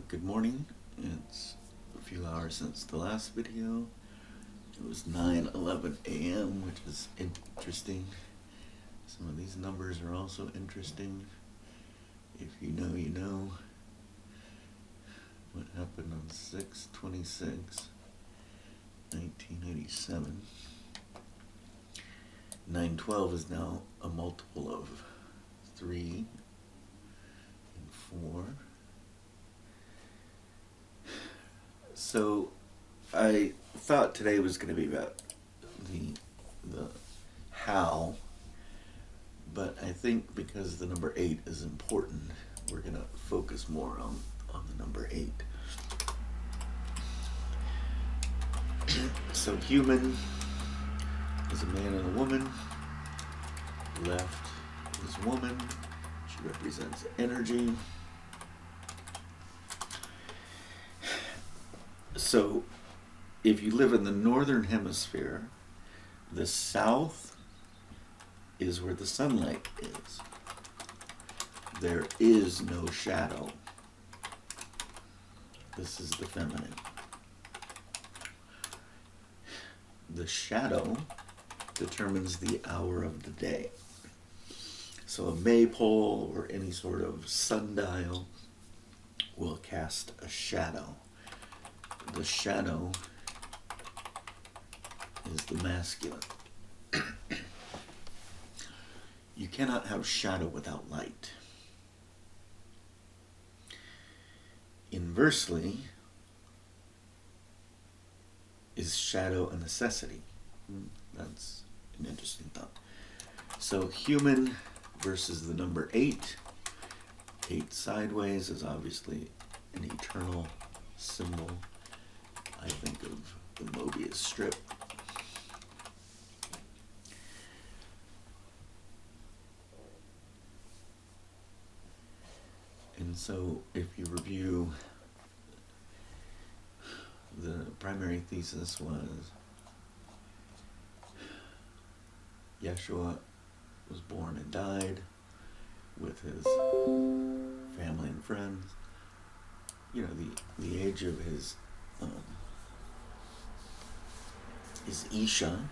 Good morning. It's a few hours since the last video. It was 9:11 a.m., which is interesting. Some of these numbers are also interesting. If you know, you know. What happened on 6/26/1987. 912 is now a multiple of 3 and 4. So I thought today was going to be about the how, but I think because the number 8 is important, we're going to focus more on the number 8. So human is a man and a woman. Left is woman. She represents energy. So if you live in the northern hemisphere, the south is where the sunlight is. There is no shadow. This is the feminine. The shadow determines the hour of the day. So a maypole or any sort of sundial will cast a shadow. The shadow is the masculine. You cannot have shadow without light. Inversely, is shadow a necessity? That's an interesting thought. So human versus the number 8. 8 sideways is obviously an eternal symbol. I think of the Mobius strip. And so if you review, the primary thesis was Yeshua was born and died with his family and friends. You know, the age of his Isha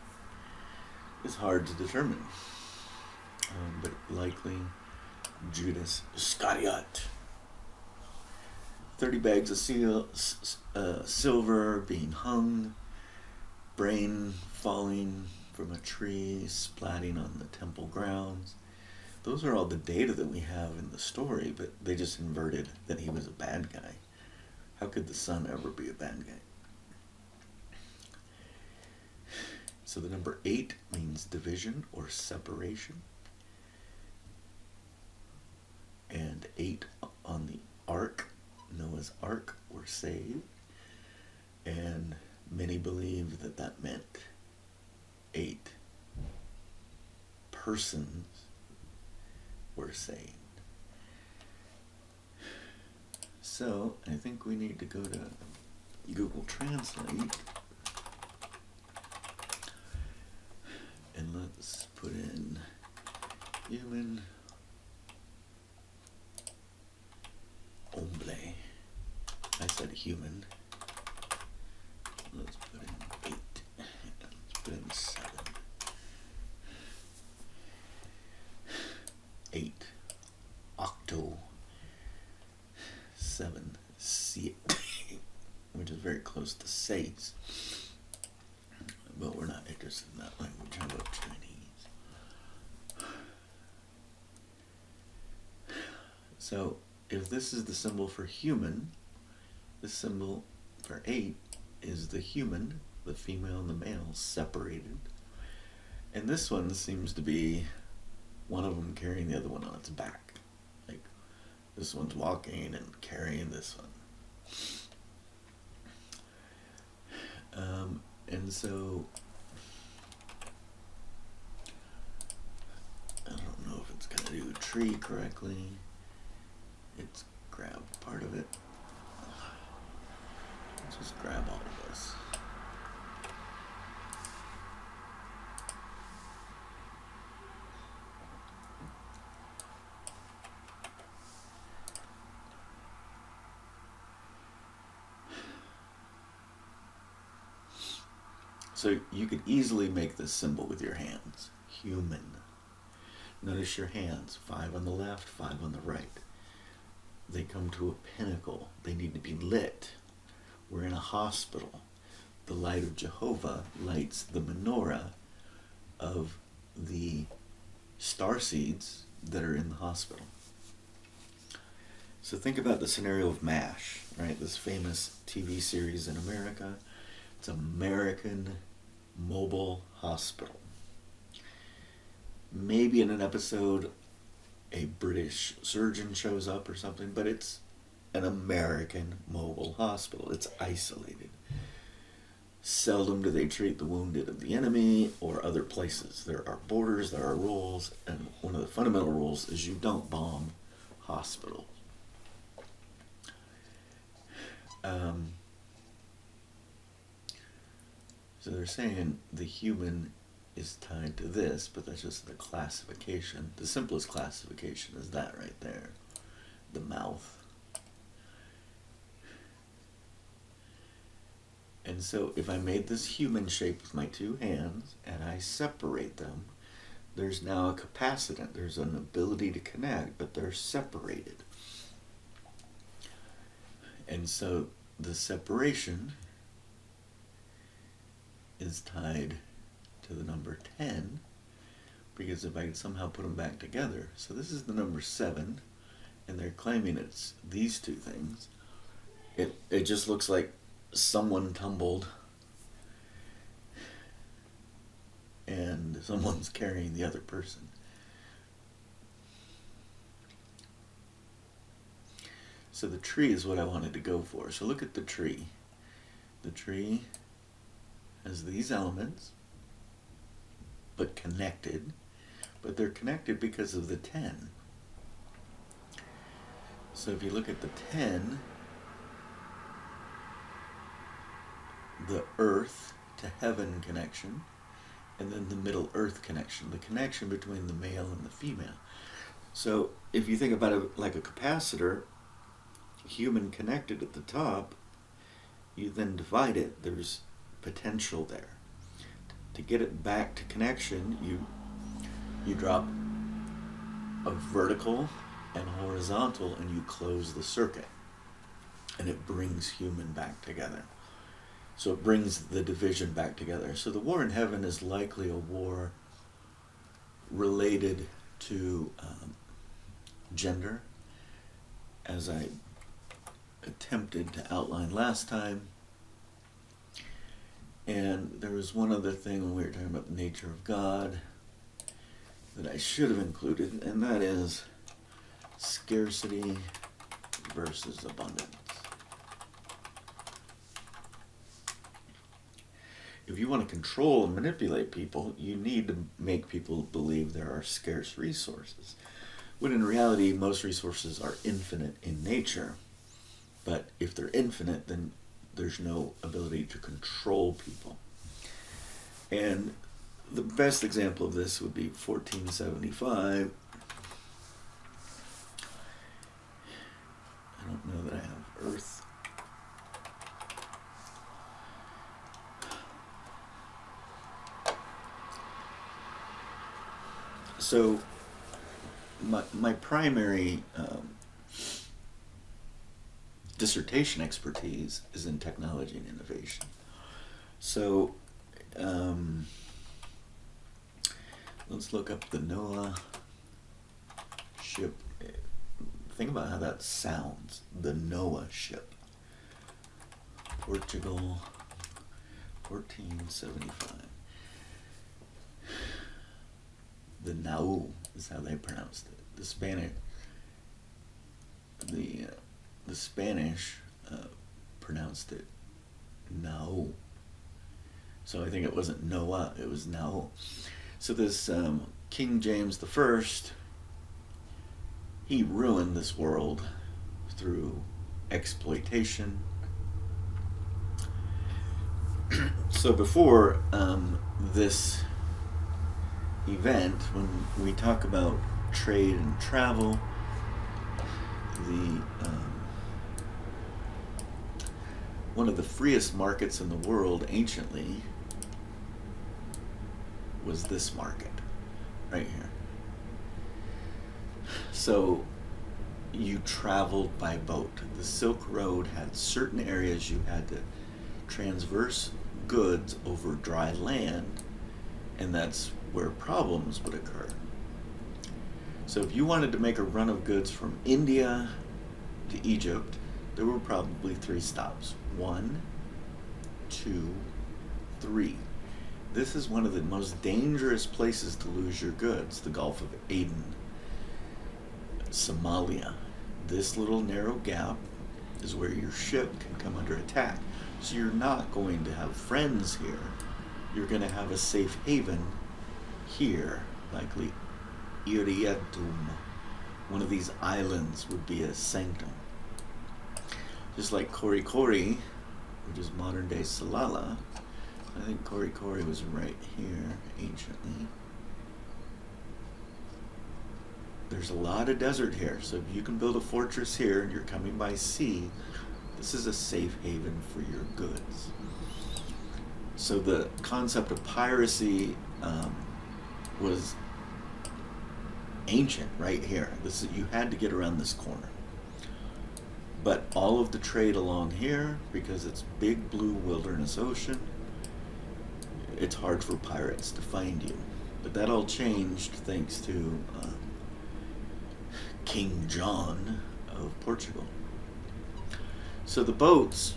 is hard to determine, but likely Judas Iscariot. 30 bags of silver being hung, brain falling from a tree, splatting on the temple grounds. Those are all the data that we have in the story, but they just inverted that he was a bad guy. How could the son ever be a bad guy? So the number 8 means division or separation. And 8 on the ark, Noah's ark, were saved. And many believe that that meant 8 persons were saved. So I think we need to go to Google Translate. And let's put in human hombre. I said human. Let's put in 8. Let's put in 7. 8. Octo. 7. Siete. Which is very close to seis. But we're not interested in that language. How about Chinese? So, if this is the symbol for human, the symbol for 8 is the human, the female and the male, separated. And this one seems to be one of them carrying the other one on its back. Like, this one's walking and carrying this one. And so, I don't know if it's going to do tree correctly. It's grabbed part of it. Let's just grab all of this. So you could easily make this symbol with your hands. Human. Notice your hands. 5 on the left, 5 on the right. They come to a pinnacle. They need to be lit. We're in a hospital. The light of Jehovah lights the menorah of the starseeds that are in the hospital. So think about the scenario of MASH, right? This famous TV series in America. It's American Mobile Hospital. Maybe in an episode a British surgeon shows up or something, but it's an American mobile hospital. It's isolated. Seldom do they treat the wounded of the enemy or other places. There are borders, there are rules, and one of the fundamental rules is you don't bomb hospitals. So they're saying the human is tied to this, but that's just the classification. The simplest classification is that right there, the mouth. And so if I made this human shape with my 2 hands and I separate them, there's now a capacitance. There's an ability to connect, but they're separated. And so the separation is tied to the number 10, because if I could somehow put them back together. So this is the number 7, and they're claiming it's these 2 things. It just looks like someone tumbled and someone's carrying the other person. So the tree is what I wanted to go for. So look at the tree. The tree has these elements, but connected. But they're connected because of the 10. So if you look at the 10, the earth to heaven connection, and then the middle earth connection, the connection between the male and the female. So if you think about it like a capacitor, human connected at the top, you then divide it, there's potential there. To get it back to connection, you drop a vertical and horizontal and you close the circuit, and it brings human back together. So it brings the division back together. So the war in heaven is likely a war related to gender, as I attempted to outline last time. And there was one other thing when we were talking about the nature of God that I should have included, and that is scarcity versus abundance. If you want to control and manipulate people, you need to make people believe there are scarce resources, when in reality most resources are infinite in nature. But if they're infinite, then there's no ability to control people. And the best example of this would be 1475. I don't know that I have Earth. So my primary dissertation expertise is in technology and innovation. So let's look up the Noah ship. Think about how that sounds, the Noah ship. Portugal, 1475. The Nau is how they pronounced it. The Spanish pronounced it Nau. So I think it wasn't Noah, it was Nau. So this King James I, he ruined this world through exploitation. So before this event, when we talk about trade and travel, the one of the freest markets in the world anciently was this market right here. So you traveled by boat. The Silk Road had certain areas you had to transverse goods over dry land, and that's where problems would occur. So if you wanted to make a run of goods from India to Egypt, there were probably 3 stops. 1, 2, 3. This is one of the most dangerous places to lose your goods, the Gulf of Aden, Somalia. This little narrow gap is where your ship can come under attack. So you're not going to have friends here. You're going to have a safe haven here, likely Iriatum. One of these islands would be a sanctum. Just like Kori Kori, which is modern day Salalah. I think Kori Kori was right here anciently. There's a lot of desert here, so if you can build a fortress here and you're coming by sea, this is a safe haven for your goods. So the concept of piracy was ancient right here. You had to get around this corner. But all of the trade along here, because it's big blue wilderness ocean, it's hard for pirates to find you. But that all changed thanks to King John of Portugal. So the boats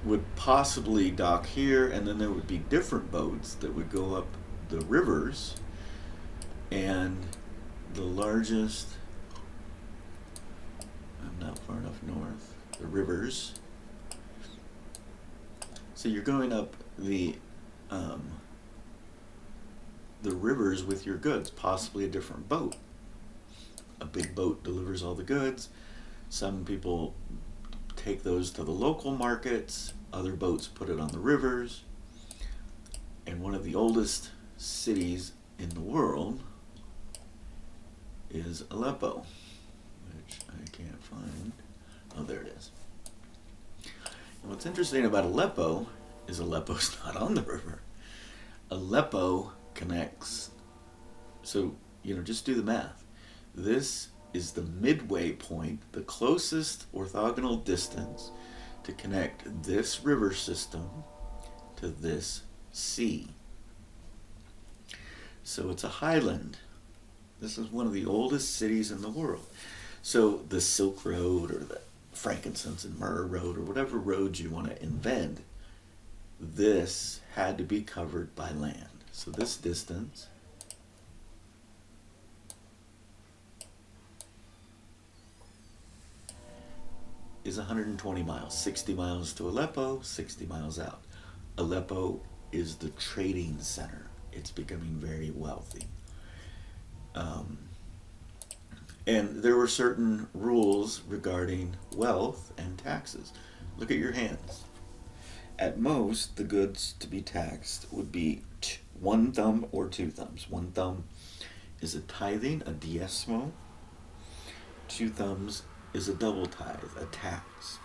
would possibly dock here, and then there would be different boats that would go up the rivers, and the largest, I'm not far enough north, the rivers. So you're going up the rivers with your goods, possibly a different boat. A big boat delivers all the goods. Some people take those to the local markets. Other boats put it on the rivers. And one of the oldest cities in the world is Aleppo, which I can't find. Oh, there it is. And what's interesting about Aleppo is Aleppo's not on the river. Aleppo connects. So, just do the math. This is the midway point, the closest orthogonal distance to connect this river system to this sea. So it's a highland. This is one of the oldest cities in the world. So the Silk Road or the frankincense and myrrh road or whatever road you want to invent, this had to be covered by land. So this distance is 120 miles, 60 miles to Aleppo, 60 miles out. Aleppo is the trading center. It's becoming very wealthy. And there were certain rules regarding wealth and taxes. Look at your hands. At most, the goods to be taxed would be 1 thumb or 2 thumbs. 1 thumb is a tithing, a diezmo. 2 thumbs is a double tithe, a tax.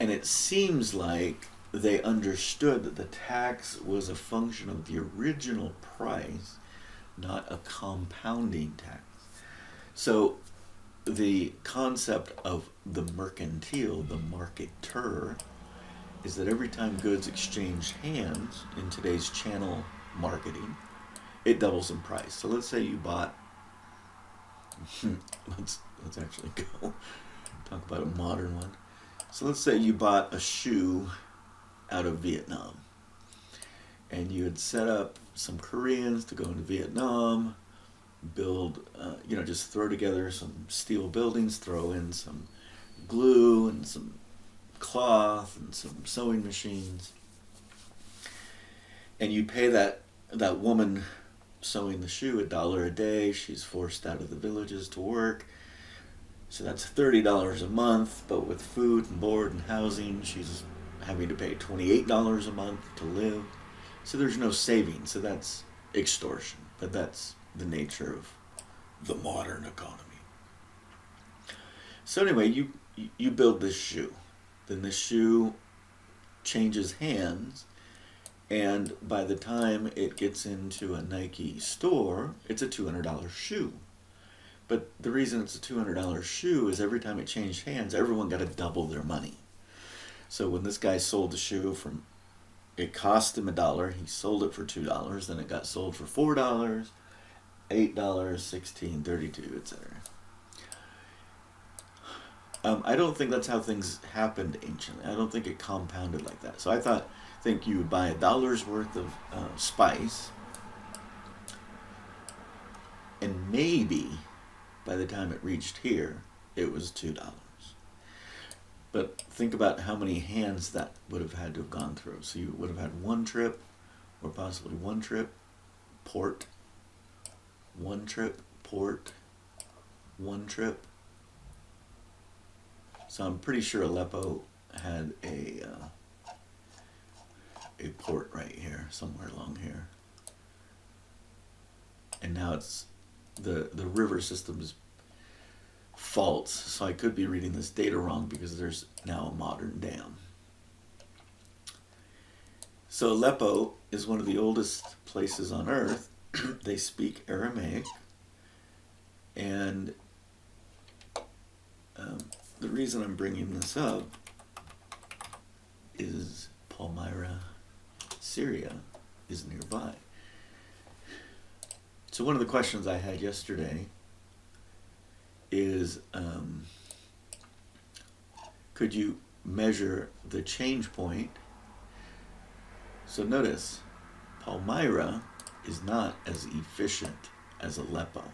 And it seems like they understood that the tax was a function of the original price, not a compounding tax. So the concept of the mercantile, the marketer, is that every time goods exchange hands in today's channel marketing, it doubles in price. So let's say you bought, let's actually go talk about a modern one. So let's say you bought a shoe out of Vietnam, and you had set up some Koreans to go into Vietnam, build, just throw together some steel buildings, throw in some glue and some cloth and some sewing machines, and you pay that woman sewing the shoe $1 a day. She's forced out of the villages to work, so that's $30 a month, but with food and board and housing, she's having to pay $28 a month to live. So there's no savings. So that's extortion, but that's the nature of the modern economy. So anyway, you build this shoe. Then this shoe changes hands, And by the time it gets into a Nike store, it's a $200 shoe. But the reason it's a $200 shoe is every time it changed hands, everyone got to double their money. So when this guy sold the shoe from, it cost him $1, he sold it for $2, then it got sold for $4, $8, $16, $32, etc. I don't think that's how things happened anciently. I don't think it compounded like that. So I think you would buy $1 worth of spice, and maybe by the time it reached here, it was $2. But think about how many hands that would have had to have gone through. So you would have had one trip, or possibly one trip, port, one trip, port, one trip. So I'm pretty sure Aleppo had a port right here, somewhere along here. And now it's the river system is faults, so I could be reading this data wrong because there's now a modern dam. So Aleppo is one of the oldest places on earth. They speak Aramaic, and the reason I'm bringing this up is Palmyra, Syria, is nearby. So one of the questions I had yesterday is, could you measure the change point? So notice, Palmyra is not as efficient as Aleppo,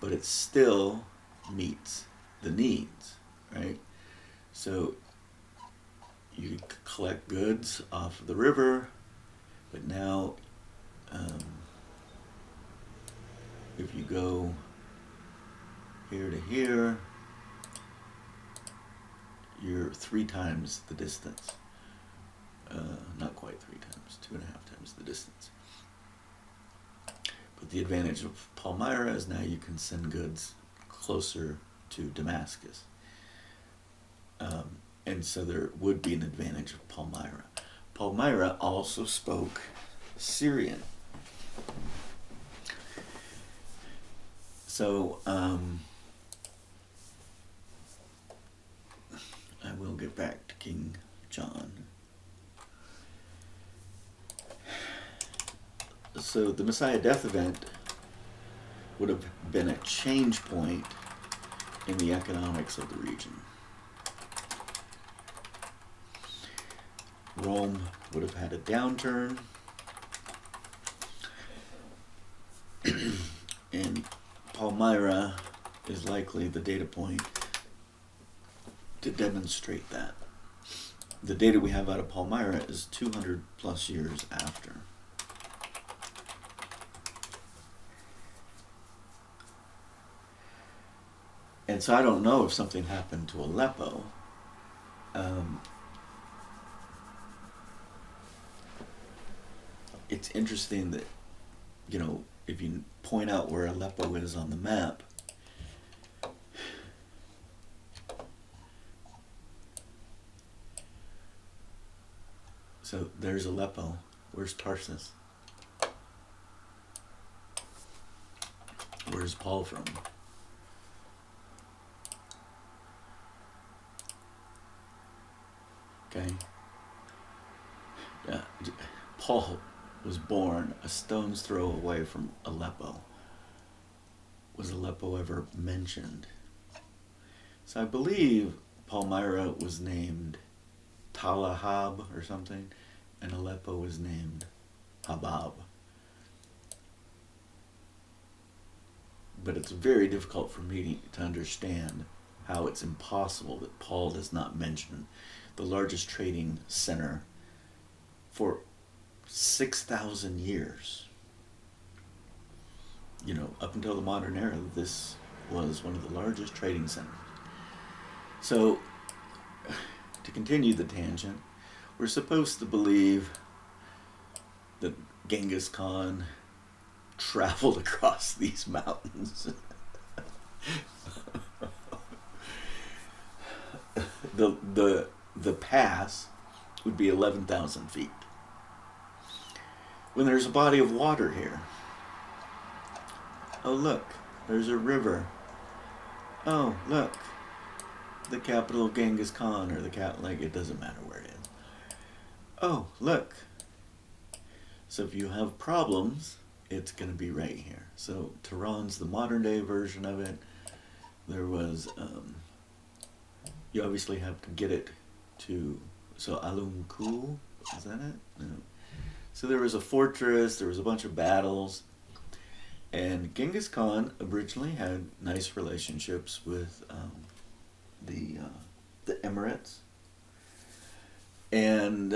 but it still meets the needs, right? So you collect goods off of the river, but now if you go here to here, you're 3 times the distance. Not quite 3 times, 2.5 times the distance. But the advantage of Palmyra is now you can send goods closer to Damascus. And so there would be an advantage of Palmyra. Palmyra also spoke Syrian. So I will get back to King John. So the Messiah death event would have been a change point in the economics of the region. Rome would have had a downturn, and Palmyra is likely the data point to demonstrate that. The data we have out of Palmyra is 200 plus years after. And so I don't know if something happened to Aleppo. It's interesting that, if you point out where Aleppo is on the map, so there's Aleppo. Where's Tarsus? Where's Paul from? Okay. Yeah. Paul was born a stone's throw away from Aleppo. Was Aleppo ever mentioned? So I believe Palmyra was named Talahab or something, and Aleppo was named Habab. But it's very difficult for me to understand how it's impossible that Paul does not mention the largest trading center for 6,000 years. Up until the modern era, this was one of the largest trading centers. So, to continue the tangent, we're supposed to believe that Genghis Khan traveled across these mountains. The pass would be 11,000 feet. when there's a body of water here. Oh, look, there's a river. Oh, look, the capital of Genghis Khan, or the like, it doesn't matter where it is. Oh, look. So if you have problems, it's going to be right here. So Tehran's the modern day version of it. There was, you obviously have to get it to, so Alumku, is that it? No. So there was a fortress, there was a bunch of battles, and Genghis Khan originally had nice relationships with the Emirates, and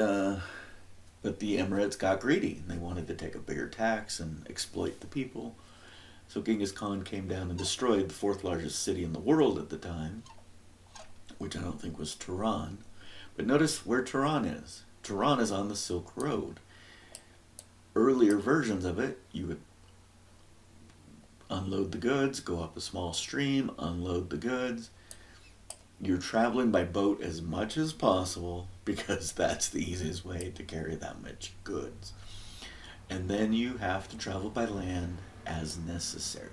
but the Emirates got greedy and they wanted to take a bigger tax and exploit the people. So Genghis Khan came down and destroyed the fourth largest city in the world at the time, which I don't think was Tehran. But notice where Tehran is. Tehran is on the Silk Road. Earlier versions of it, you would unload the goods, go up a small stream, unload the goods. You're traveling by boat as much as possible because that's the easiest way to carry that much goods. And then you have to travel by land as necessary.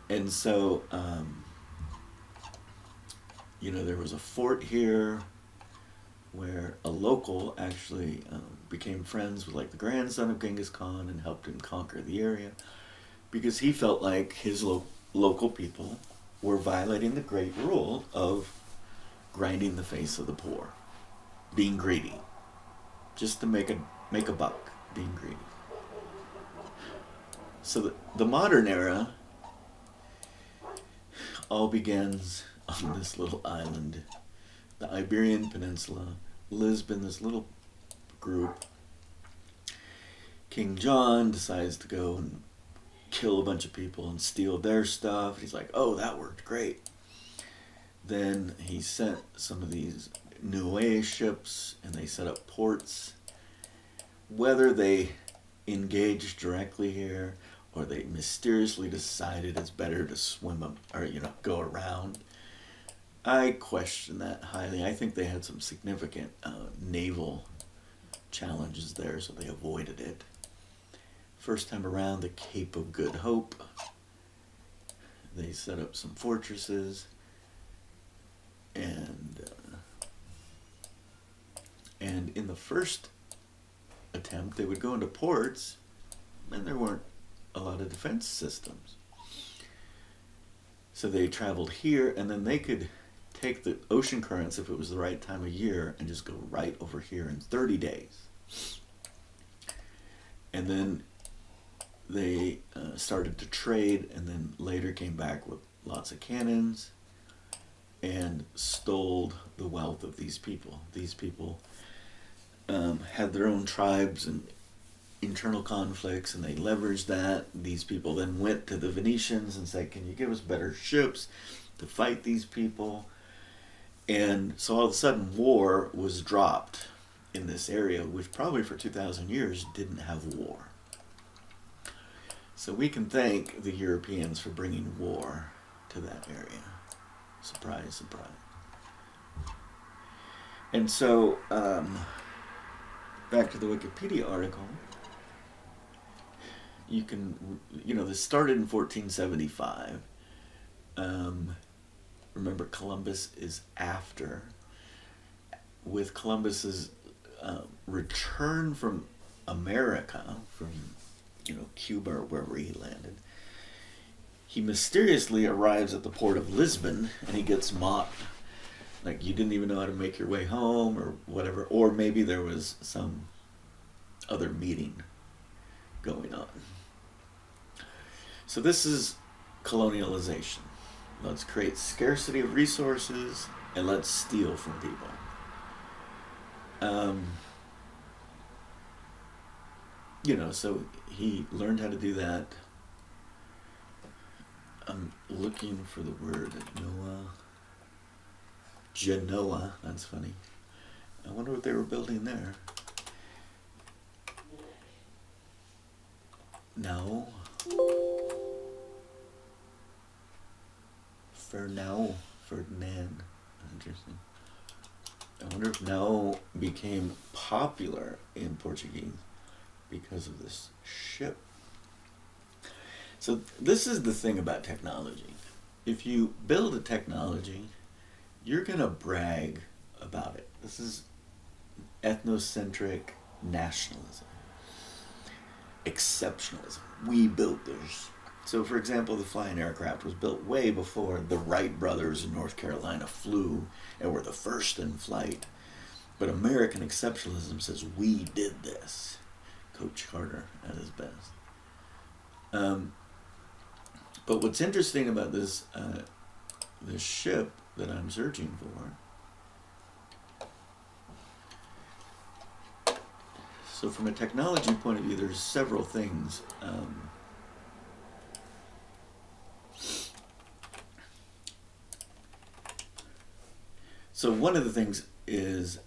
And so, there was a fort here where a local actually became friends with like the grandson of Genghis Khan and helped him conquer the area because he felt like his local people were violating the great rule of grinding the face of the poor, being greedy, just to make a buck, being greedy. So the modern era all begins on this little island, the Iberian Peninsula, Lisbon, this little group. King John decides to go and kill a bunch of people and steal their stuff. He's like, oh, that worked great. Then he sent some of these Niue ships and they set up ports. Whether they engaged directly here or they mysteriously decided it's better to swim up or go around, I question that highly. I think they had some significant naval challenges there, so they avoided it. First time around, the Cape of Good Hope, they set up some fortresses, and in the first attempt, they would go into ports, and there weren't a lot of defense systems. So they traveled here, and then they could take the ocean currents if it was the right time of year and just go right over here in 30 days. And then they started to trade, and then later came back with lots of cannons and stole the wealth of these people. These people had their own tribes and internal conflicts, and they leveraged that. These people then went to the Venetians and said, can you give us better ships to fight these people? And so all of a sudden war was dropped in this area, which probably for 2,000 years didn't have war. So we can thank the Europeans for bringing war to that area. Surprise, surprise. And so, back to the Wikipedia article, you can, this started in 1475. Remember, Columbus is after. With Columbus's return from America, from Cuba or wherever he landed, he mysteriously arrives at the port of Lisbon and he gets mocked. Like, you didn't even know how to make your way home or whatever. Or maybe there was some other meeting going on. So this is colonialization. Let's create scarcity of resources and let's steal from people. So he learned how to do that. I'm looking for the word Genoa, that's funny. I wonder what they were building there. No. Ferdinand. Interesting. I wonder if now became popular in Portuguese. because of this ship. So this is the thing about technology. If you build a technology, you're going to brag about it. This is ethnocentric nationalism. Exceptionalism. We built this. So, for example, the flying aircraft was built way before the Wright brothers in North Carolina flew and were the first in flight. But American exceptionalism says, we did this. Coach Carter at his best. But what's interesting about this ship that I'm searching for, so from a technology point of view, there's several things. So one of the things is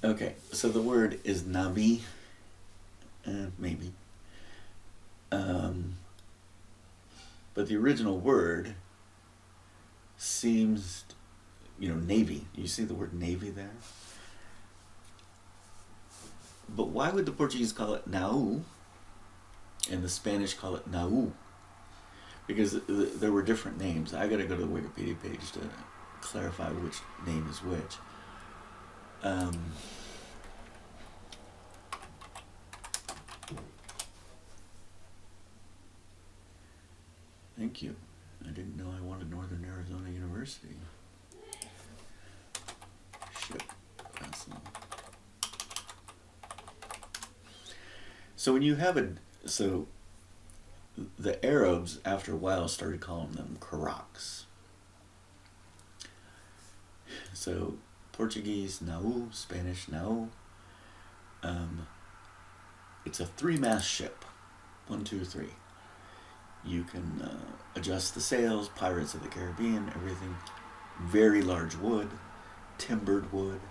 okay, so the word is Nabi, maybe. But the original word seems, navy. You see the word navy there? But why would the Portuguese call it Nau and the Spanish call it Nau? Because there were different names. I gotta go to the Wikipedia page to clarify which name is which. Thank you. I didn't know I wanted Northern Arizona University. Ship vessel. So when you have the Arabs after a while started calling them carracks. So Portuguese nau, Spanish nau. It's a 3-mast ship. 1, 2, 3. You can adjust the sails, Pirates of the Caribbean, everything. Very large wood, timbered wood.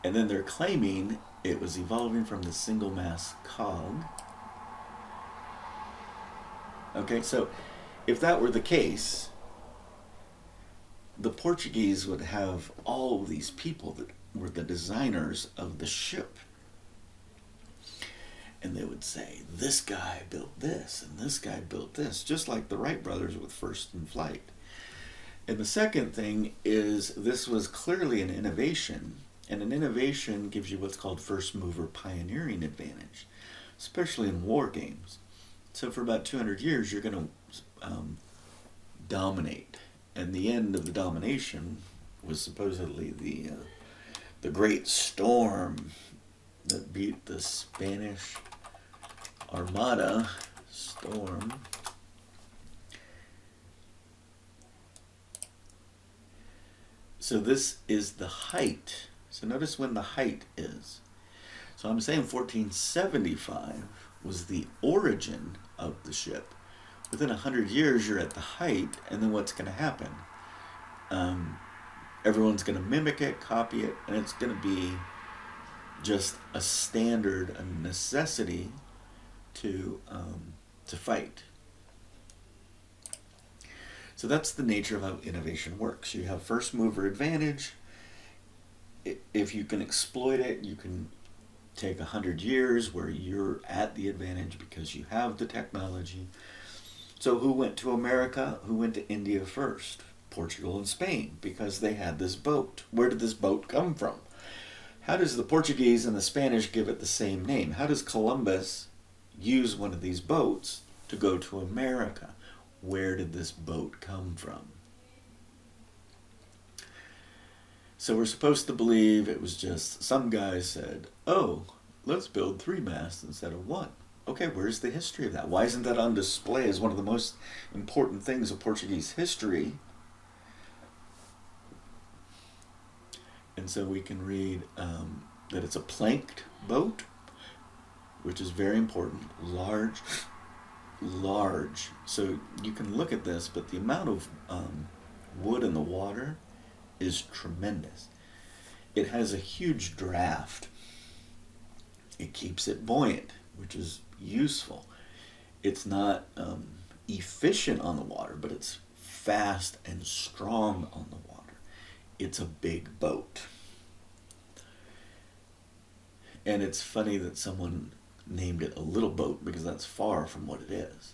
And then they're claiming it was evolving from the single-mast cog. Okay, so if that were the case, the Portuguese would have all of these people that were the designers of the ship. And they would say, this guy built this, and this guy built this, just like the Wright brothers with first in flight. And the second thing is this was clearly an innovation, and an innovation gives you what's called first mover pioneering advantage, especially in war games. So for about 200 years, you're going to dominate. And the end of the domination was supposedly the Great Storm that beat the Spanish Armada storm. So this is the height. So notice when the height is. So I'm saying 1475 was the origin of the ship. Within 100 years, you're at the height, and then what's going to happen? Everyone's going to mimic it, copy it, and it's going to be just a standard, a necessity to fight. So that's the nature of how innovation works. You have first mover advantage. If you can exploit it, you can take 100 years where you're at the advantage because you have the technology. So who went to America? Who went to India first? Portugal and Spain, because they had this boat. Where did this boat come from? How does the Portuguese and the Spanish give it the same name? How does Columbus use one of these boats to go to America? Where did this boat come from? So we're supposed to believe it was just some guy said, oh, let's build 3 masts instead of 1. Okay, where's the history of that? Why isn't that on display as one of the most important things of Portuguese history? And so we can read that it's a planked boat, which is very important. Large, large. So you can look at this, but the amount of wood in the water is tremendous. It has a huge draft. It keeps it buoyant, which is useful. It's not efficient on the water, but it's fast and strong on the water. It's a big boat. And it's funny that someone named it a little boat because that's far from what it is.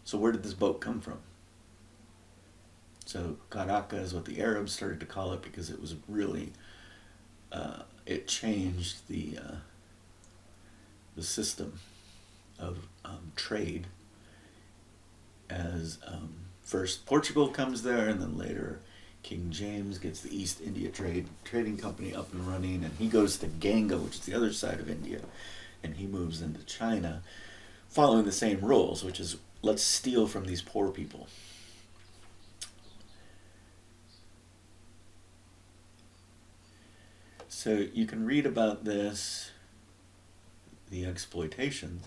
So where did this boat come from? So Karaka is what the Arabs started to call it because it was really, it changed the system of trade as first Portugal comes there, and then later King James gets the East India Trading Company up and running, and he goes to Ganga, which is the other side of India, and he moves into China following the same rules, which is let's steal from these poor people. So you can read about this, the exploitation,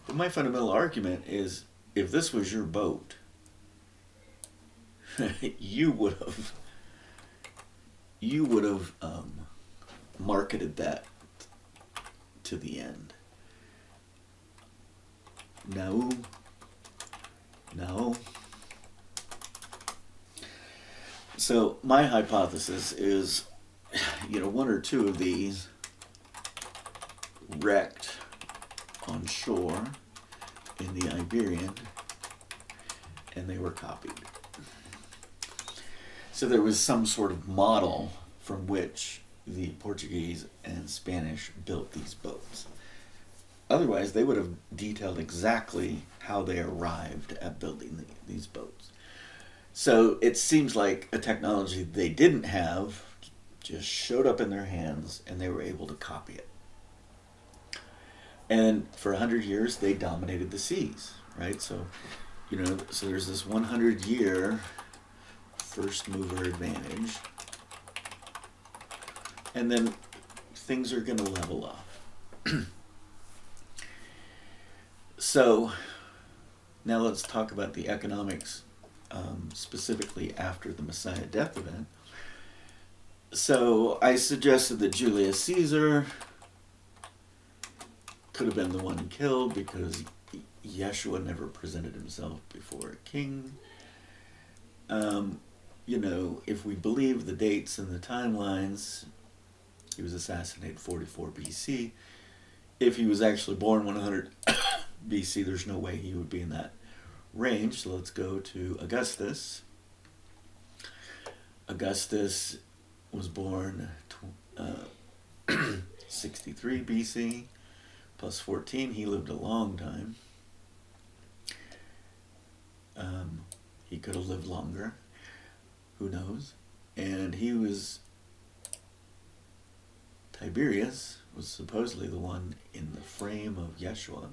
but my fundamental argument is if this was your boat, you would have marketed that to the end. No. So my hypothesis is, one or two of these wrecked on shore in the Iberian, and they were copied. So there was some sort of model from which the Portuguese and Spanish built these boats. Otherwise, they would have detailed exactly how they arrived at building these boats. So it seems like a technology they didn't have just showed up in their hands, and they were able to copy it. And for 100 years, they dominated the seas, right? So, so there's this 100-year first mover advantage, and then things are going to level off. So now let's talk about the economics specifically after the Messiah death event. So I suggested that Julius Caesar could have been the one killed because Yeshua never presented himself before a king. If we believe the dates and the timelines, he was assassinated 44 BC. If he was actually born 100 BC, there's no way he would be in that range. So let's go to Augustus. Augustus was born 63 BC, plus 14. He lived a long time. He could have lived longer. Who knows? And Tiberius was supposedly the one in the frame of Yeshua.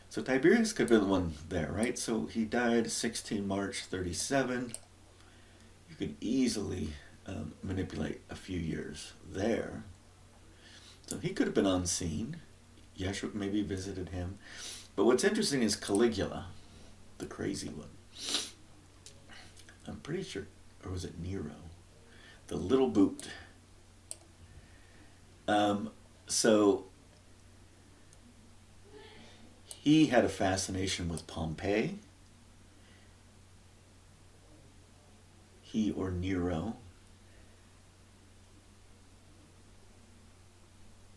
So Tiberius could have been the one there, right? So he died 16 March 37. You could easily manipulate a few years there. So he could have been on scene. Yeshua maybe visited him. But what's interesting is Caligula, the crazy one. I'm pretty sure, or was it Nero? The little boot. So he had a fascination with Pompey. He or Nero.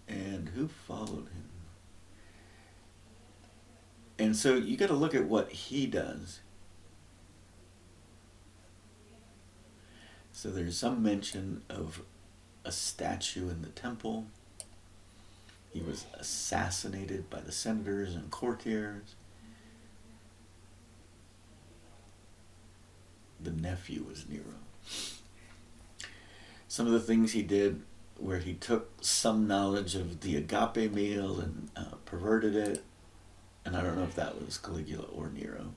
And who followed him? And so you got to look at what he does. So there's some mention of a statue in the temple. He was assassinated by the senators and courtiers. The nephew was Nero. Some of the things he did where he took some knowledge of the agape meal and perverted it, and I don't know if that was Caligula or Nero.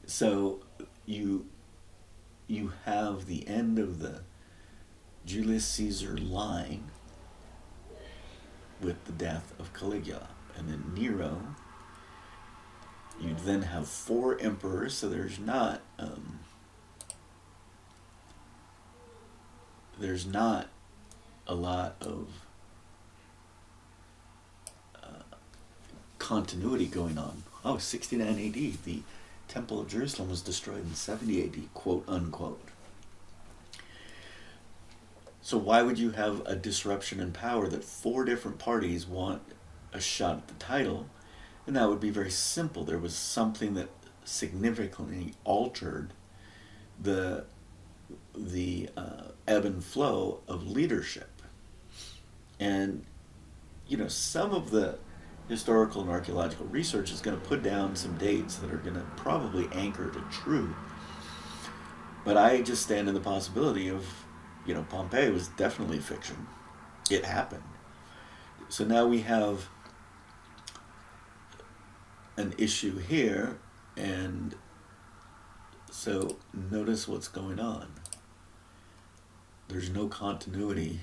So you you have the end of the Julius Caesar line with the death of Caligula. And then Nero, you then have 4 emperors, so there's not a lot of continuity going on. 69 AD, the Temple of Jerusalem was destroyed in 70 AD, quote unquote. So why would you have a disruption in power that 4 different parties want a shot at the title? And that would be very simple. There was something that significantly altered the ebb and flow of leadership. And, some of the historical and archaeological research is going to put down some dates that are going to probably anchor to truth. But I just stand in the possibility of, Pompeii was definitely fiction. It happened. So now we have an issue here, and so notice what's going on. There's no continuity.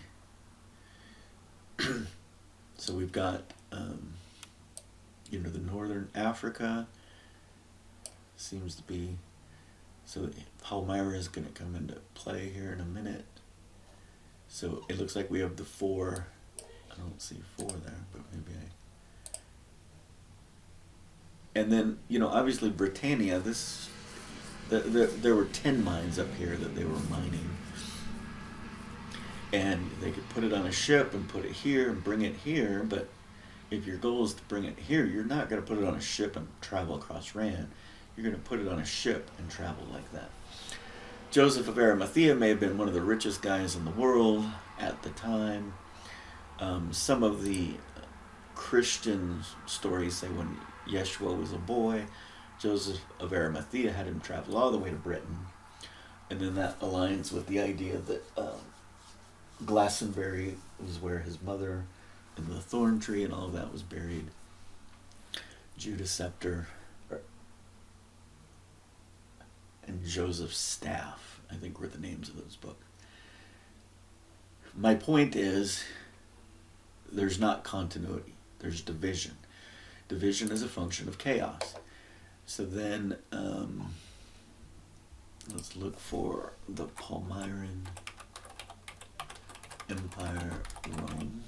So we've got, the northern Africa seems to be, so Palmyra is going to come into play here in a minute. So it looks like we have the 4, I don't see 4 there, but maybe and then, obviously Britannia, there were tin mines up here that they were mining. And they could put it on a ship and put it here and bring it here, but if your goal is to bring it here, you're not going to put it on a ship and travel across Rand. You're going to put it on a ship and travel like that. Joseph of Arimathea may have been one of the richest guys in the world at the time. Some of the Christian stories say when Yeshua was a boy, Joseph of Arimathea had him travel all the way to Britain. And then that aligns with the idea that Glastonbury was where his mother and the thorn tree and all of that was buried. Judas Scepter and Joseph's staff, I think, were the names of those books. My point is, there's not continuity. There's division. Division is a function of chaos. So then, let's look for the Palmyran Empire, Rome.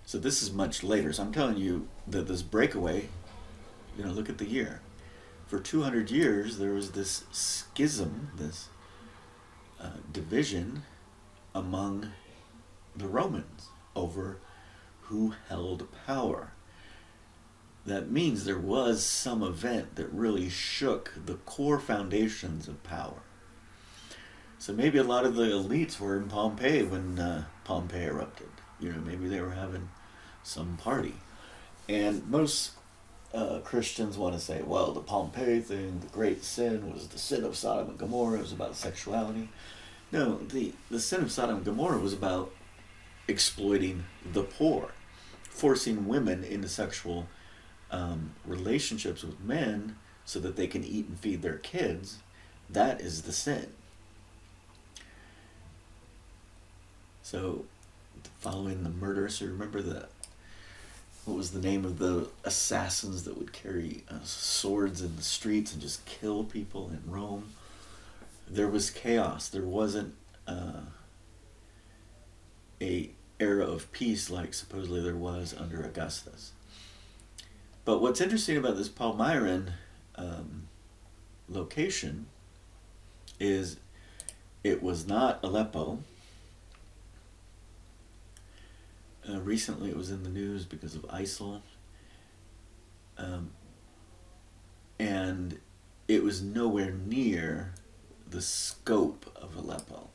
So this is much later. So I'm telling you that this breakaway, look at the year. For 200 years, there was this schism, this division among the Romans over who held power. That means there was some event that really shook the core foundations of power. So maybe a lot of the elites were in Pompeii when Pompeii erupted. Maybe they were having some party. And most Christians want to say, well, the Pompeii thing, the great sin, was the sin of Sodom and Gomorrah. It was about sexuality. No, the sin of Sodom and Gomorrah was about exploiting the poor, forcing women into sexual relationships with men so that they can eat and feed their kids. That is the sin. So, following the murder, so remember what was the name of the assassins that would carry swords in the streets and just kill people in Rome? There was chaos. There wasn't a era of peace like supposedly there was under Augustus. But what's interesting about this Palmyran location is it was not Aleppo. Recently it was in the news because of ISIL. And it was nowhere near the scope of Aleppo.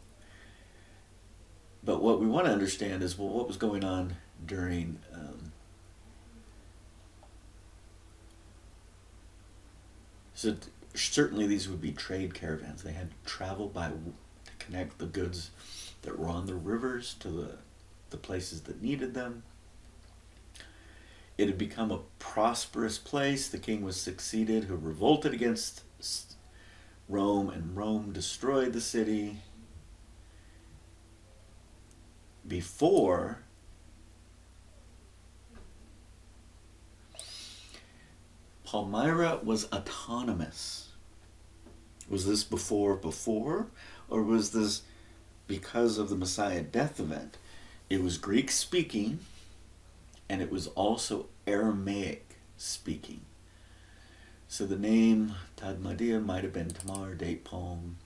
But what we want to understand is, well, what was going on during so certainly these would be trade caravans. They had to travel to connect the goods that were on the rivers to the places that needed them. It had become a prosperous place. The king was succeeded, who revolted against Rome, and Rome destroyed the city. Before Palmyra was autonomous. Was this before, or was this because of the Messiah death event? It was Greek speaking, and it was also Aramaic speaking. So the name Tadmadia might have been Tamar, date palm.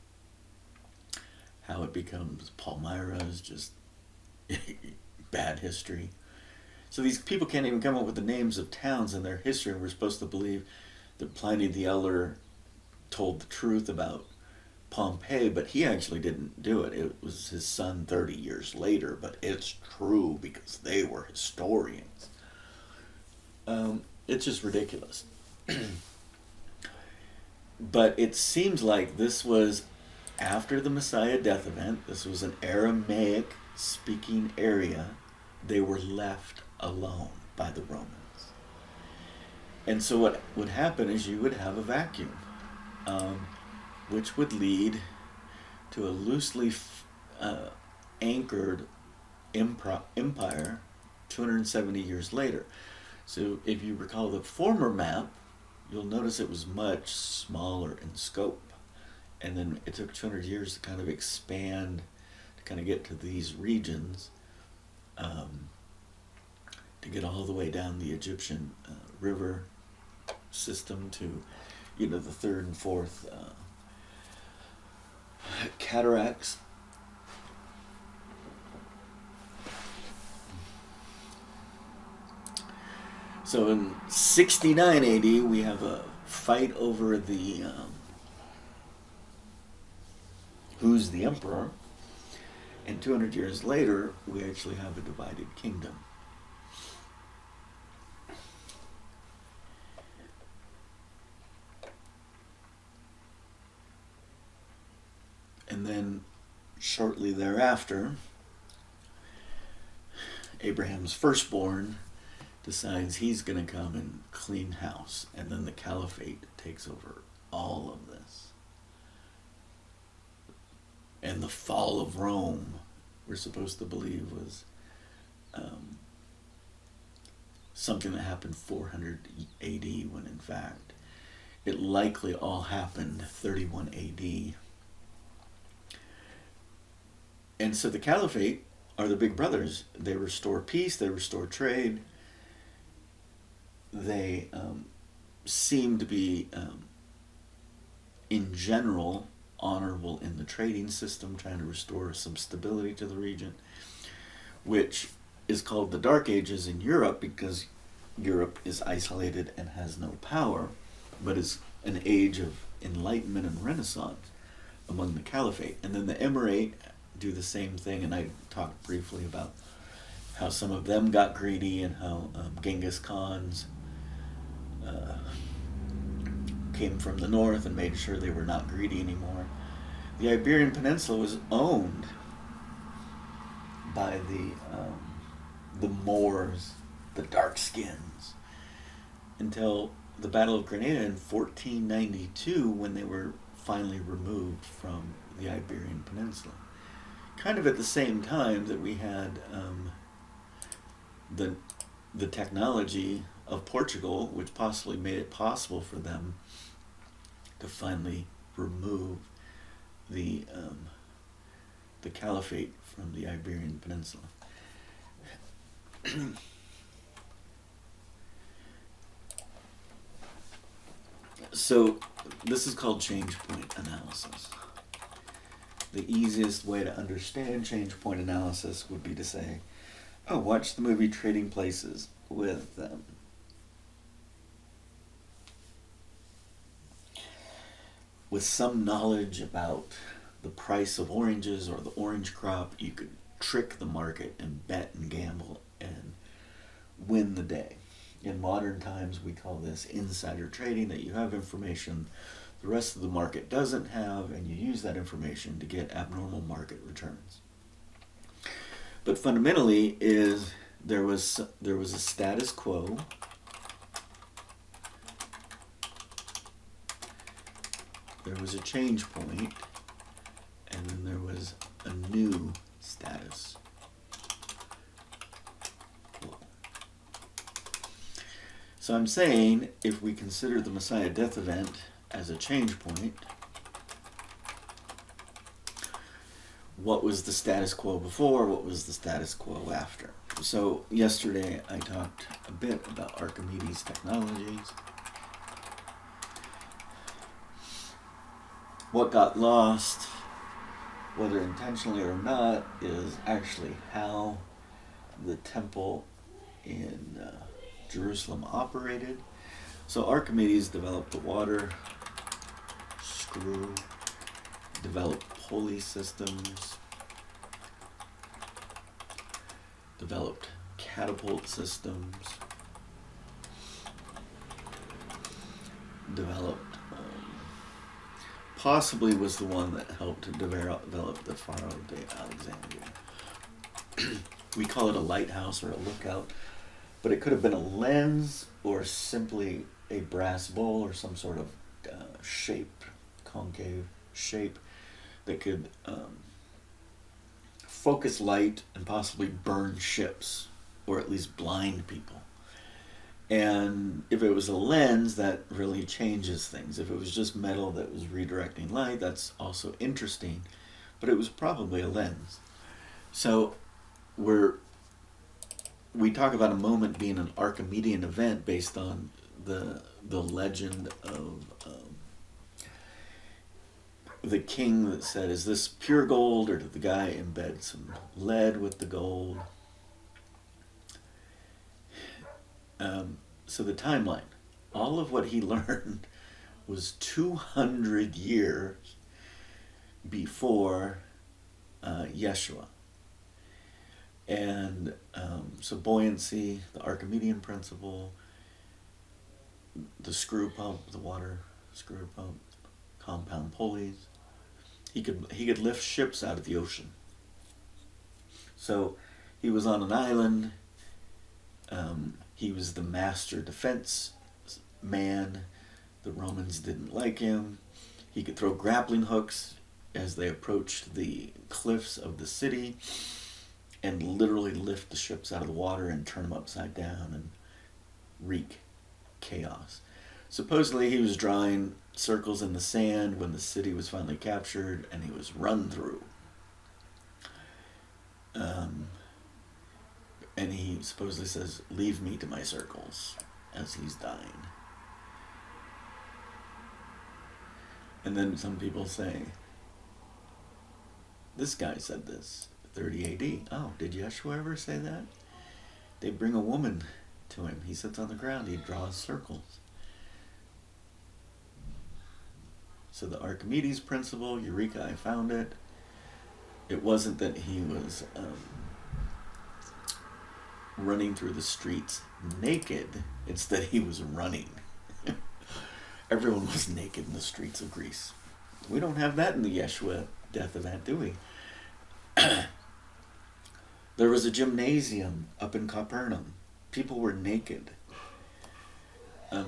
How it becomes Palmyra is just bad history. So these people can't even come up with the names of towns in their history, and we're supposed to believe that Pliny the Elder told the truth about Pompeii, but he actually didn't do it. It was his son 30 years later, but it's true because they were historians. It's just ridiculous. But it seems like this was after the Messiah death event. This was an Aramaic speaking area. They were left alone by the Romans. And so what would happen is you would have a vacuum, which would lead to a loosely anchored empire 270 years later. So if you recall the former map, you'll notice it was much smaller in scope. And then it took 200 years to kind of expand, to kind of get to these regions, to get all the way down the Egyptian river system to, the third and fourth cataracts. So in 69 AD, we have a fight over the who's the emperor, and 200 years later, we actually have a divided kingdom. And then shortly thereafter, Abraham's firstborn decides he's going to come and clean house, and then the caliphate takes over all of this. And the fall of Rome, we're supposed to believe, was something that happened 400 AD, when in fact it likely all happened 31 AD. And so the caliphate are the big brothers. They restore peace, they restore trade. They seem to be, in general, honorable in the trading system, trying to restore some stability to the region, which is called the Dark Ages in Europe because Europe is isolated and has no power, but is an age of enlightenment and renaissance among the caliphate. And then the Emirate do the same thing, and I talked briefly about how some of them got greedy and how Genghis Khan's came from the north and made sure they were not greedy anymore. The Iberian Peninsula was owned by the Moors, the dark skins, until the Battle of Grenada in 1492, when they were finally removed from the Iberian Peninsula. Kind of at the same time that we had the technology of Portugal, which possibly made it possible for them to finally remove the caliphate from the Iberian Peninsula. So this is called change point analysis. The easiest way to understand change point analysis would be to say, oh, watch the movie Trading Places with some knowledge about the price of oranges or the orange crop. You could trick the market and bet and gamble and win the day. In modern times, we call this insider trading, that you have information the rest of the market doesn't have, and you use that information to get abnormal market returns. But fundamentally is there was a status quo. There was a change point, and then there was a new status quo. So I'm saying, if we consider the Messiah death event as a change point, what was the status quo before? What was the status quo after? So yesterday I talked a bit about Archimedes' technologies. What got lost, whether intentionally or not, is actually how the temple in Jerusalem operated. So Archimedes developed the water screw, developed pulley systems, developed catapult systems, developed possibly was the one that helped to develop the Pharaoh de Alexandria. We call it a lighthouse or a lookout, but it could have been a lens or simply a brass bowl or some sort of shape, concave shape that could focus light and possibly burn ships, or at least blind people. And if it was a lens, that really changes things. If it was just metal that was redirecting light, that's also interesting, but it was probably a lens. So we talk about a moment being an Archimedean event based on the legend of the king that said, is this pure gold, or did the guy embed some lead with the gold? So the timeline, all of what he learned was 200 years before Yeshua. And so buoyancy, the Archimedean principle, the screw pump, the water screw pump, compound pulleys. He could lift ships out of the ocean. So he was on an island. He was the master defense man. The Romans didn't like him. He could throw grappling hooks as they approached the cliffs of the city and literally lift the ships out of the water and turn them upside down and wreak chaos. Supposedly he was drawing circles in the sand when the city was finally captured and he was run through. And he supposedly says, "Leave me to my circles," as he's dying. And then some people say, this guy said this, 30 AD. Oh, did Yeshua ever say that? They bring a woman to him. He sits on the ground. He draws circles. So the Archimedes principle, Eureka, I found it. It wasn't that he was running through the streets naked. It's that he was running. Everyone was naked in the streets of Greece. We don't have that in the Yeshua death event, do we? There was a gymnasium up in Capernaum. People were naked.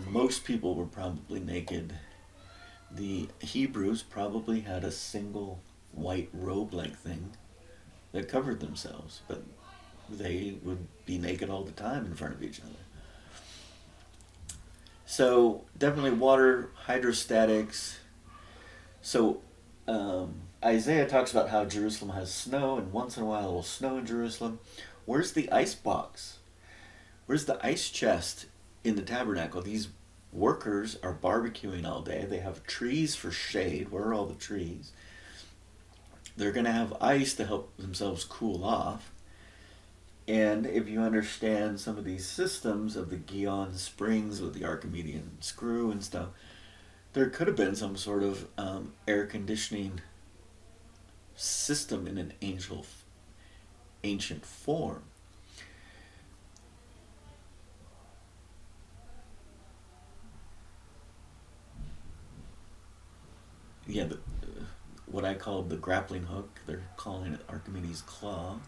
Most people were probably naked. The Hebrews probably had a single white robe-like thing that covered themselves, but they would be naked all the time in front of each other. So definitely water, hydrostatics. So Isaiah talks about how Jerusalem has snow, and once in a while it will snow in Jerusalem. Where's the ice box? Where's the ice chest in the tabernacle? These workers are barbecuing all day. They have trees for shade. Where are all the trees? They're going to have ice to help themselves cool off. And if you understand some of these systems of the Gihon springs with the Archimedean screw and stuff, there could have been some sort of air conditioning system in an ancient form. Yeah, what I called the grappling hook, they're calling it Archimedes' claw.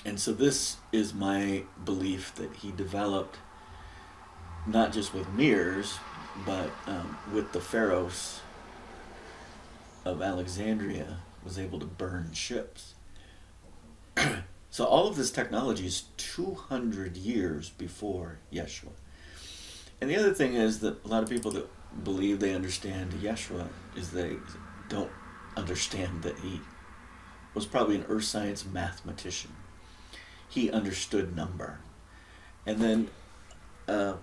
And so this is my belief that he developed not just with mirrors, but with the pharaohs of Alexandria, was able to burn ships. So all of this technology is 200 years before Yeshua. And the other thing is that a lot of people that believe they understand Yeshua is they don't understand that he was probably an earth science mathematician. He understood number. And then, so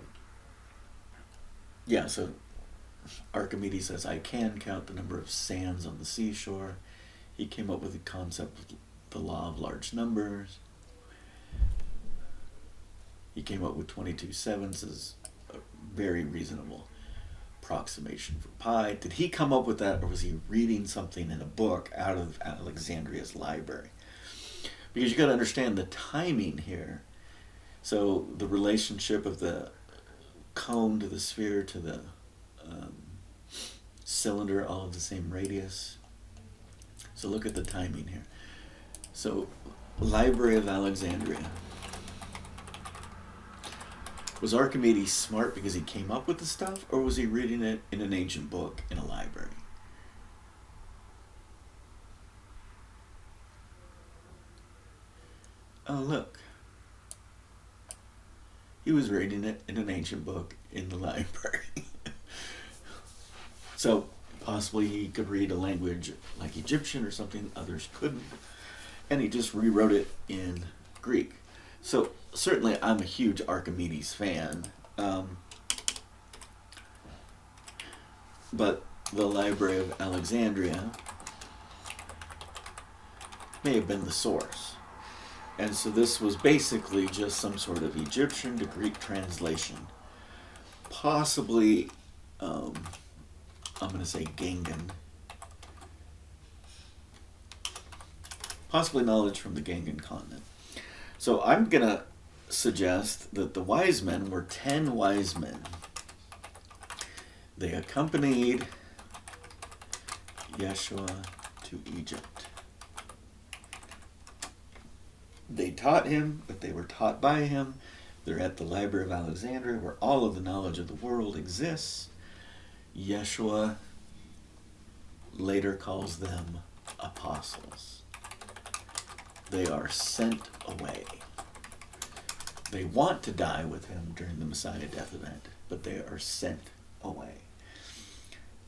Archimedes says, I can count the number of sands on the seashore. He came up with the concept of the law of large numbers. He came up with 22 sevens as a very reasonable approximation for pi. Did he come up with that, or was he reading something in a book out of Alexandria's library? Because you got to understand the timing here. So the relationship of the cone to the sphere to the cylinder, all of the same radius. So look at the timing here. So, Library of Alexandria. Was Archimedes smart because he came up with the stuff, or was he reading it in an ancient book in a library? Oh, look. He was reading it in an ancient book in the library. So, possibly he could read a language like Egyptian or something others couldn't. And he just rewrote it in Greek. So certainly I'm a huge Archimedes fan. But the Library of Alexandria may have been the source. And so this was basically just some sort of Egyptian to Greek translation. Possibly, I'm going to say Gangan. Possibly knowledge from the Gangan continent. So I'm going to suggest that the wise men were 10 wise men. They accompanied Yeshua to Egypt. They taught him, but they were taught by him. They're at the Library of Alexandria, where all of the knowledge of the world exists. Yeshua later calls them apostles. They are sent away. They want to die with him during the Messiah death event, but they are sent away.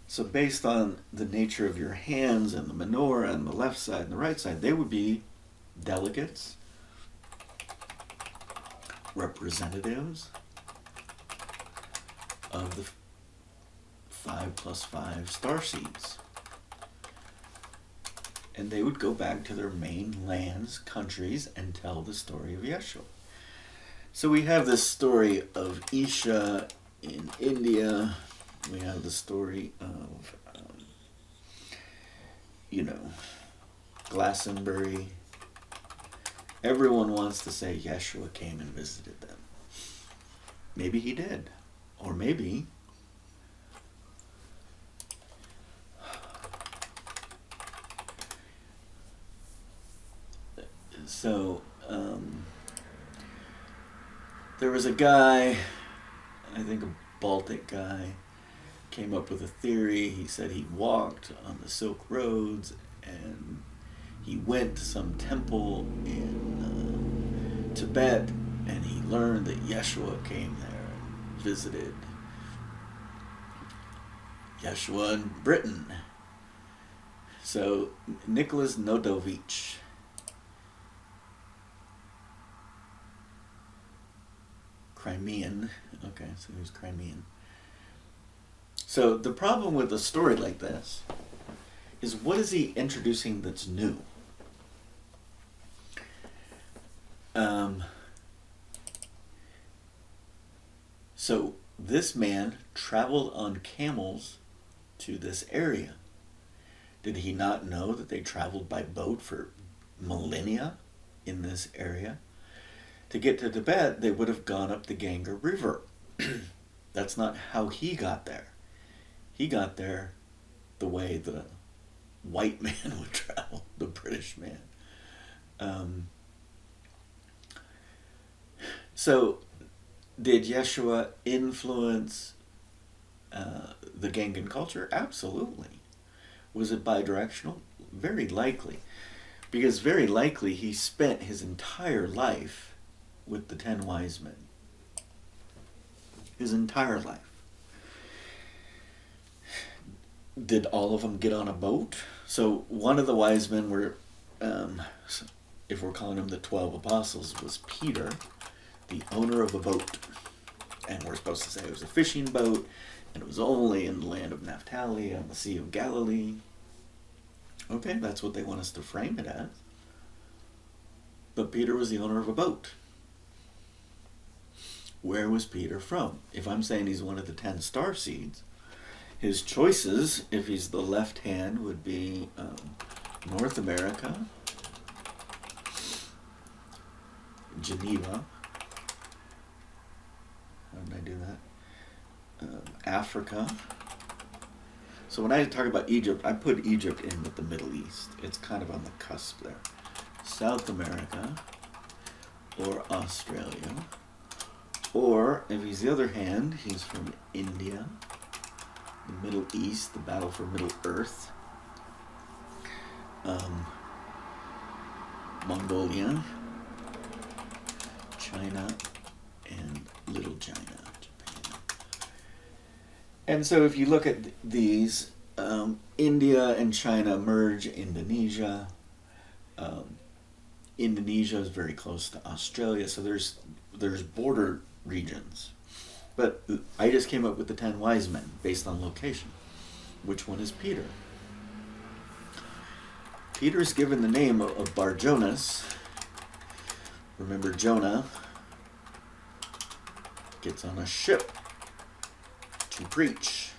So based on the nature of your hands and the menorah and the left side and the right side, they would be delegates, representatives of the 5 plus 5 starseeds. And they would go back to their main lands, countries, and tell the story of Yeshua. So we have this story of Isha in India. We have the story of, Glastonbury. Everyone wants to say Yeshua came and visited them. Maybe he did. Or maybe there was a guy, I think a Baltic guy, came up with a theory. He said he walked on the Silk Roads and he went to some temple in Tibet, and he learned that Yeshua came there and visited Yeshua in Britain. So Nicholas Nodovich. Crimean. Okay, so he was Crimean. So the problem with a story like this is, what is he introducing that's new? So this man traveled on camels to this area. Did he not know that they traveled by boat for millennia in this area? To get to Tibet, they would have gone up the Ganga River. That's not how he got there. He got there the way the white man would travel, the British man. So, did Yeshua influence the Gangan culture? Absolutely. Was it bidirectional? Very likely. Because very likely he spent his entire life with the 10 wise men. His entire life. Did all of them get on a boat? So one of the wise men were, if we're calling them the 12 apostles, was Peter, the owner of a boat. And we're supposed to say it was a fishing boat, and it was only in the land of Naphtali on the Sea of Galilee. Okay, that's what they want us to frame it as. But Peter was the owner of a boat. Where was Peter from? If I'm saying he's one of the 10 star seeds, his choices, if he's the left hand, would be North America, Geneva. How did I do that? Africa. So when I talk about Egypt, I put Egypt in with the Middle East. It's kind of on the cusp there. South America, or Australia. Or, if he's the other hand, he's from India, the Middle East, the battle for Middle Earth, Mongolia, China, and Little China, Japan. And so if you look at these, India and China merge Indonesia. Indonesia is very close to Australia, so there's border regions. But I just came up with the 10 wise men based on location. Which one is Peter? Peter is given the name of Bar Jonas. Remember, Jonah gets on a ship to preach.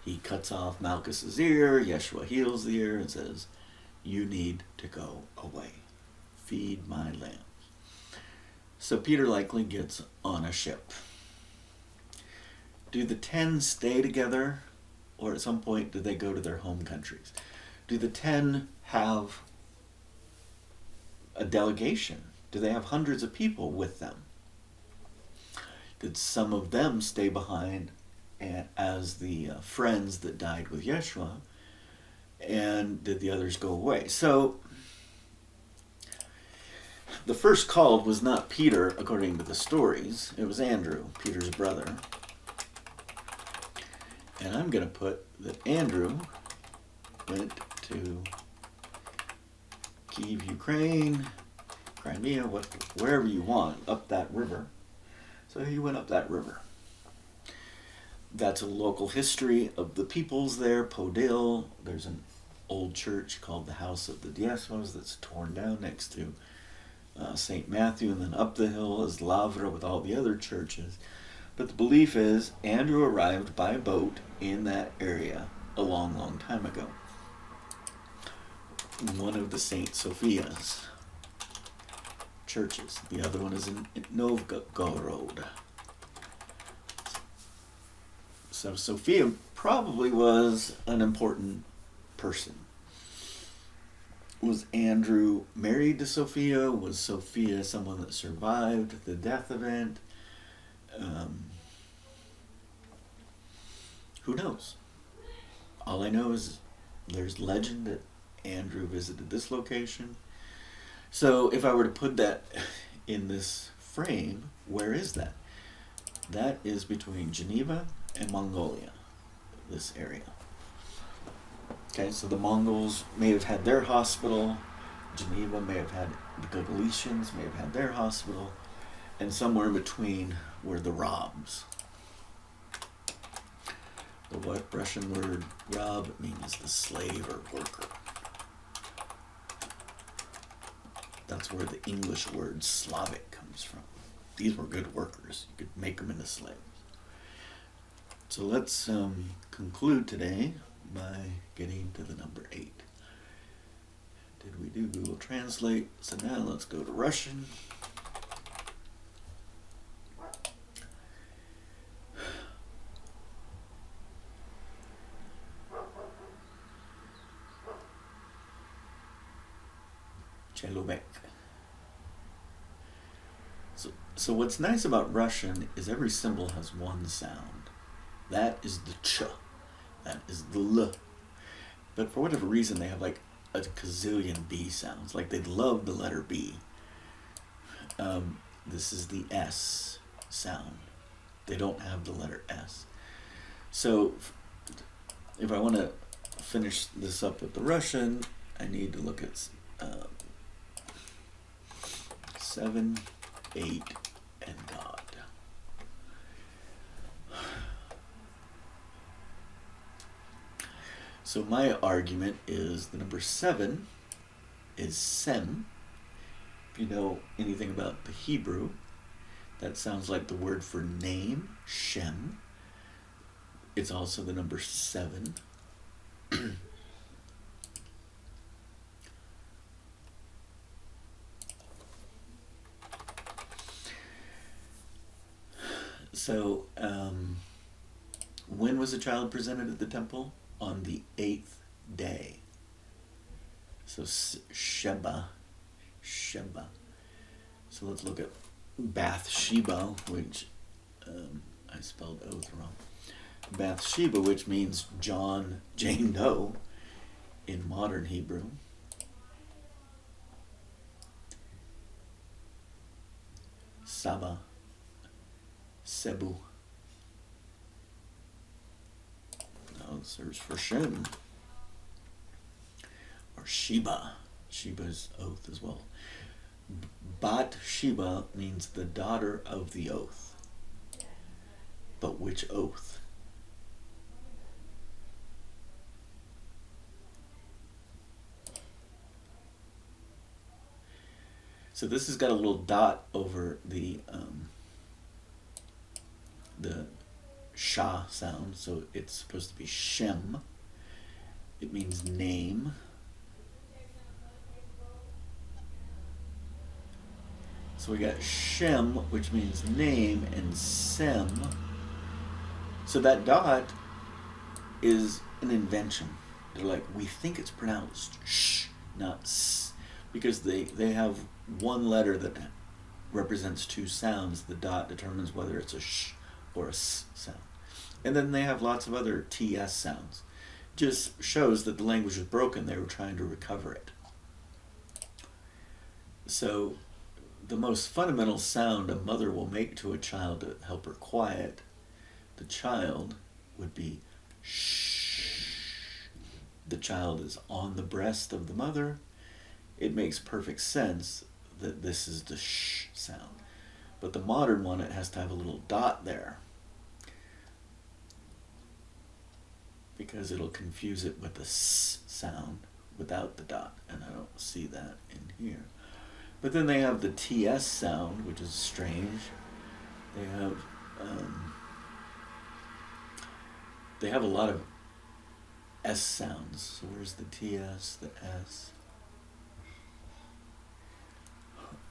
He cuts off Malchus's ear. Yeshua heals the ear and says, "You need to go away. Feed my lambs." So Peter likely gets on a ship. Do the 10 stay together, or at some point do they go to their home countries? Do the 10 have a delegation? Do they have hundreds of people with them? Did some of them stay behind as the friends that died with Yeshua? And did the others go away? So the first called was not Peter, according to the stories. It was Andrew, Peter's brother. And I'm going to put that Andrew went to Kiev, Ukraine, Crimea, wherever you want, up that river. So he went up that river. That's a local history of the peoples there. Podil, there's an old church called the House of the Diezmos that's torn down next to St. Matthew, and then up the hill is Lavra with all the other churches. But the belief is Andrew arrived by boat in that area a long, long time ago. One of the St. Sophia's churches. The other one is in Novgorod. So Sophia probably was an important person. Was Andrew married to Sophia? Was Sophia someone that survived the death event? Who knows? All I know is there's legend that Andrew visited this location. So if I were to put that in this frame, where is that? That is between Geneva and Mongolia, this area. Okay, so the Mongols may have had their hospital, Geneva may have had, the Galicians may have had their hospital, and somewhere in between were the Robs. The what Russian word Rob means the slave or worker. That's where the English word Slavic comes from. These were good workers. You could make them into slaves. So let's conclude today by getting to the number 8. Did we do Google Translate? So now let's go to Russian. Человек. So what's nice about Russian is every symbol has one sound. That is the ch. That is the l. But for whatever reason, they have like a gazillion B sounds. Like they love the letter B. This is the S sound. They don't have the letter S. So if I want to finish this up with the Russian, I need to look at 7, 8, and God. So my argument is the number 7 is Sem. If you know anything about the Hebrew, that sounds like the word for name, Shem. It's also the number 7. So, when was the child presented at the temple? On the 8th day. So Sheba. So let's look at Bathsheba, which I spelled oath wrong. Bathsheba, which means Jane Doe in modern Hebrew. Saba, Sebu. Now search for Shem. Or Sheba. Sheba's oath as well. Bat Sheba means the daughter of the oath. But which oath? So this has got a little dot over the sha sound, so it's supposed to be Shem. It means name. So we got Shem, which means name, and Sem. So that dot is an invention. They're like, we think it's pronounced sh, not s, because they have one letter that represents two sounds. The dot determines whether it's a sh or a s sound. And then they have lots of other TS sounds. Just shows that the language was broken. They were trying to recover it. So the most fundamental sound a mother will make to a child to help her quiet the child would be shh. The child is on the breast of the mother. It makes perfect sense that this is the sh sound. But the modern one, it has to have a little dot there, because it'll confuse it with the s sound without the dot, and I don't see that in here. But then they have the TS sound, which is strange. They have a lot of S sounds. So where's the TS, the S?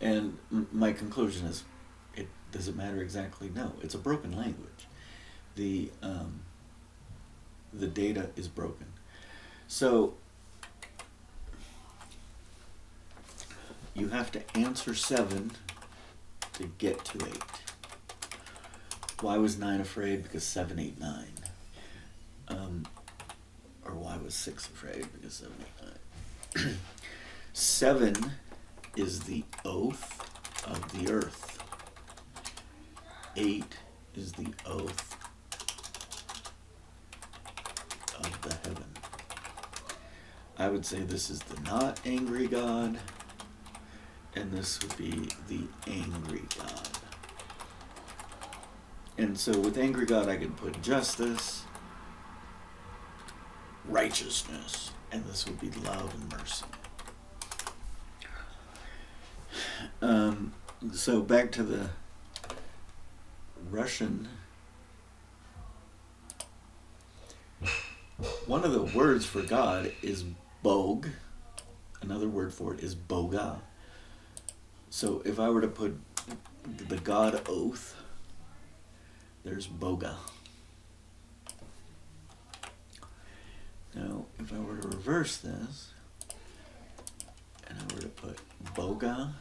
And my conclusion is, does it matter exactly? No, it's a broken language. The data is broken. So you have to answer 7 to get to 8. Why was 9 afraid? Because 7, 8, 9. Or why was 6 afraid? Because 7, 8, 9. 7 is the oath of the earth. 8 is the oath of the heaven. I would say this is the not angry God, and this would be the angry God. And so with angry God, I could put justice, righteousness, and this would be love and mercy. So back to the Russian. One of the words for God is Bog. Another word for it is Boga. So if I were to put the God oath, there's Boga. Now, if I were to reverse this, and I were to put Boga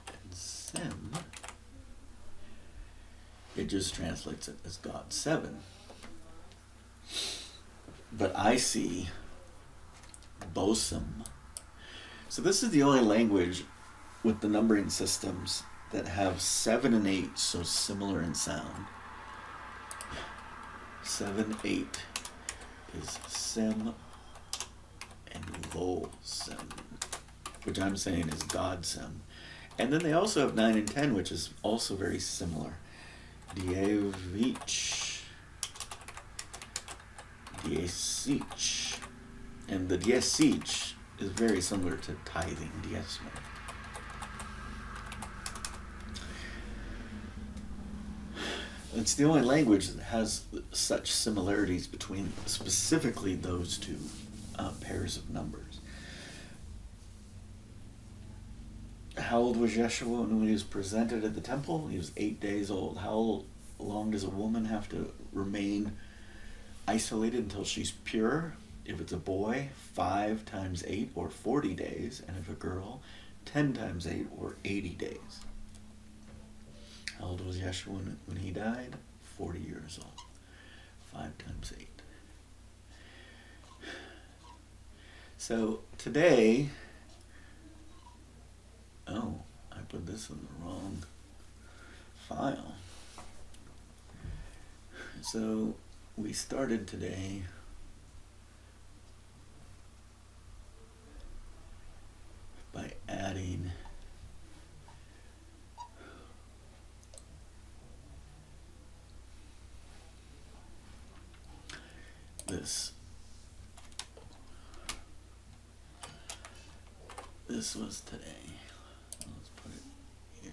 and Sem, it just translates it as God 7. But I see Bosem. So this is the only language with the numbering systems that have 7 and 8 so similar in sound. 7, 8 is Sem and Vosem, which I'm saying is God Sem. And then they also have 9 and 10, which is also very similar. Dievich, Diesich. And the Diesich is very similar to tithing, diezmo. It's the only language that has such similarities between specifically those two pairs of numbers. How old was Yeshua when he was presented at the temple? He was 8 days old. How long does a woman have to remain isolated until she's pure? If it's a boy, 5 times 8 or 40 days, and if a girl, 10 times 8 or 80 days. How old was Yeshua when he died? 40 years old. 5 times 8. So today, oh, I put this in the wrong file. So we started today by adding this. This was today. Let's put it here.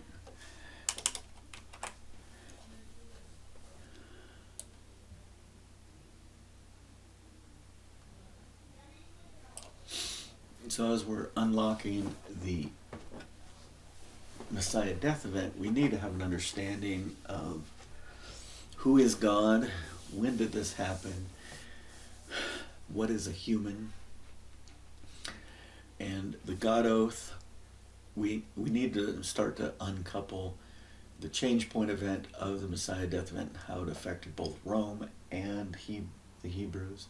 So as we're unlocking the Messiah death event, we need to have an understanding of who is God, when did this happen, what is a human, and the God oath. We need to start to uncouple the change point event of the Messiah death event, how it affected both Rome and the Hebrews.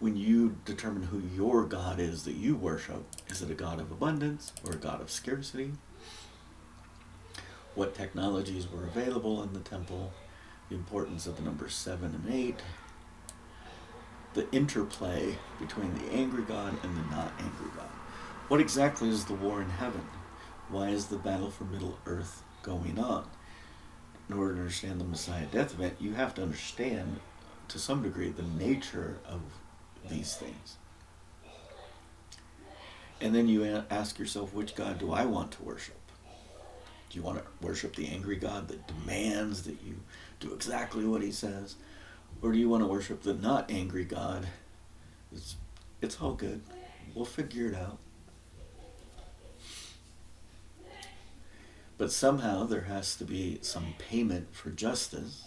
When you determine who your God is that you worship, is it a God of abundance or a God of scarcity? What technologies were available in the temple? The importance of the numbers 7 and 8. The interplay between the angry God and the not angry God. What exactly is the war in heaven? Why is the battle for Middle Earth going on? In order to understand the Messiah death event, you have to understand, to some degree, the nature of these things. And then you ask yourself, which God do I want to worship? Do you want to worship the angry God that demands that you do exactly what he says? Or do you want to worship the not angry God? It's all good. We'll figure it out. But somehow there has to be some payment for justice.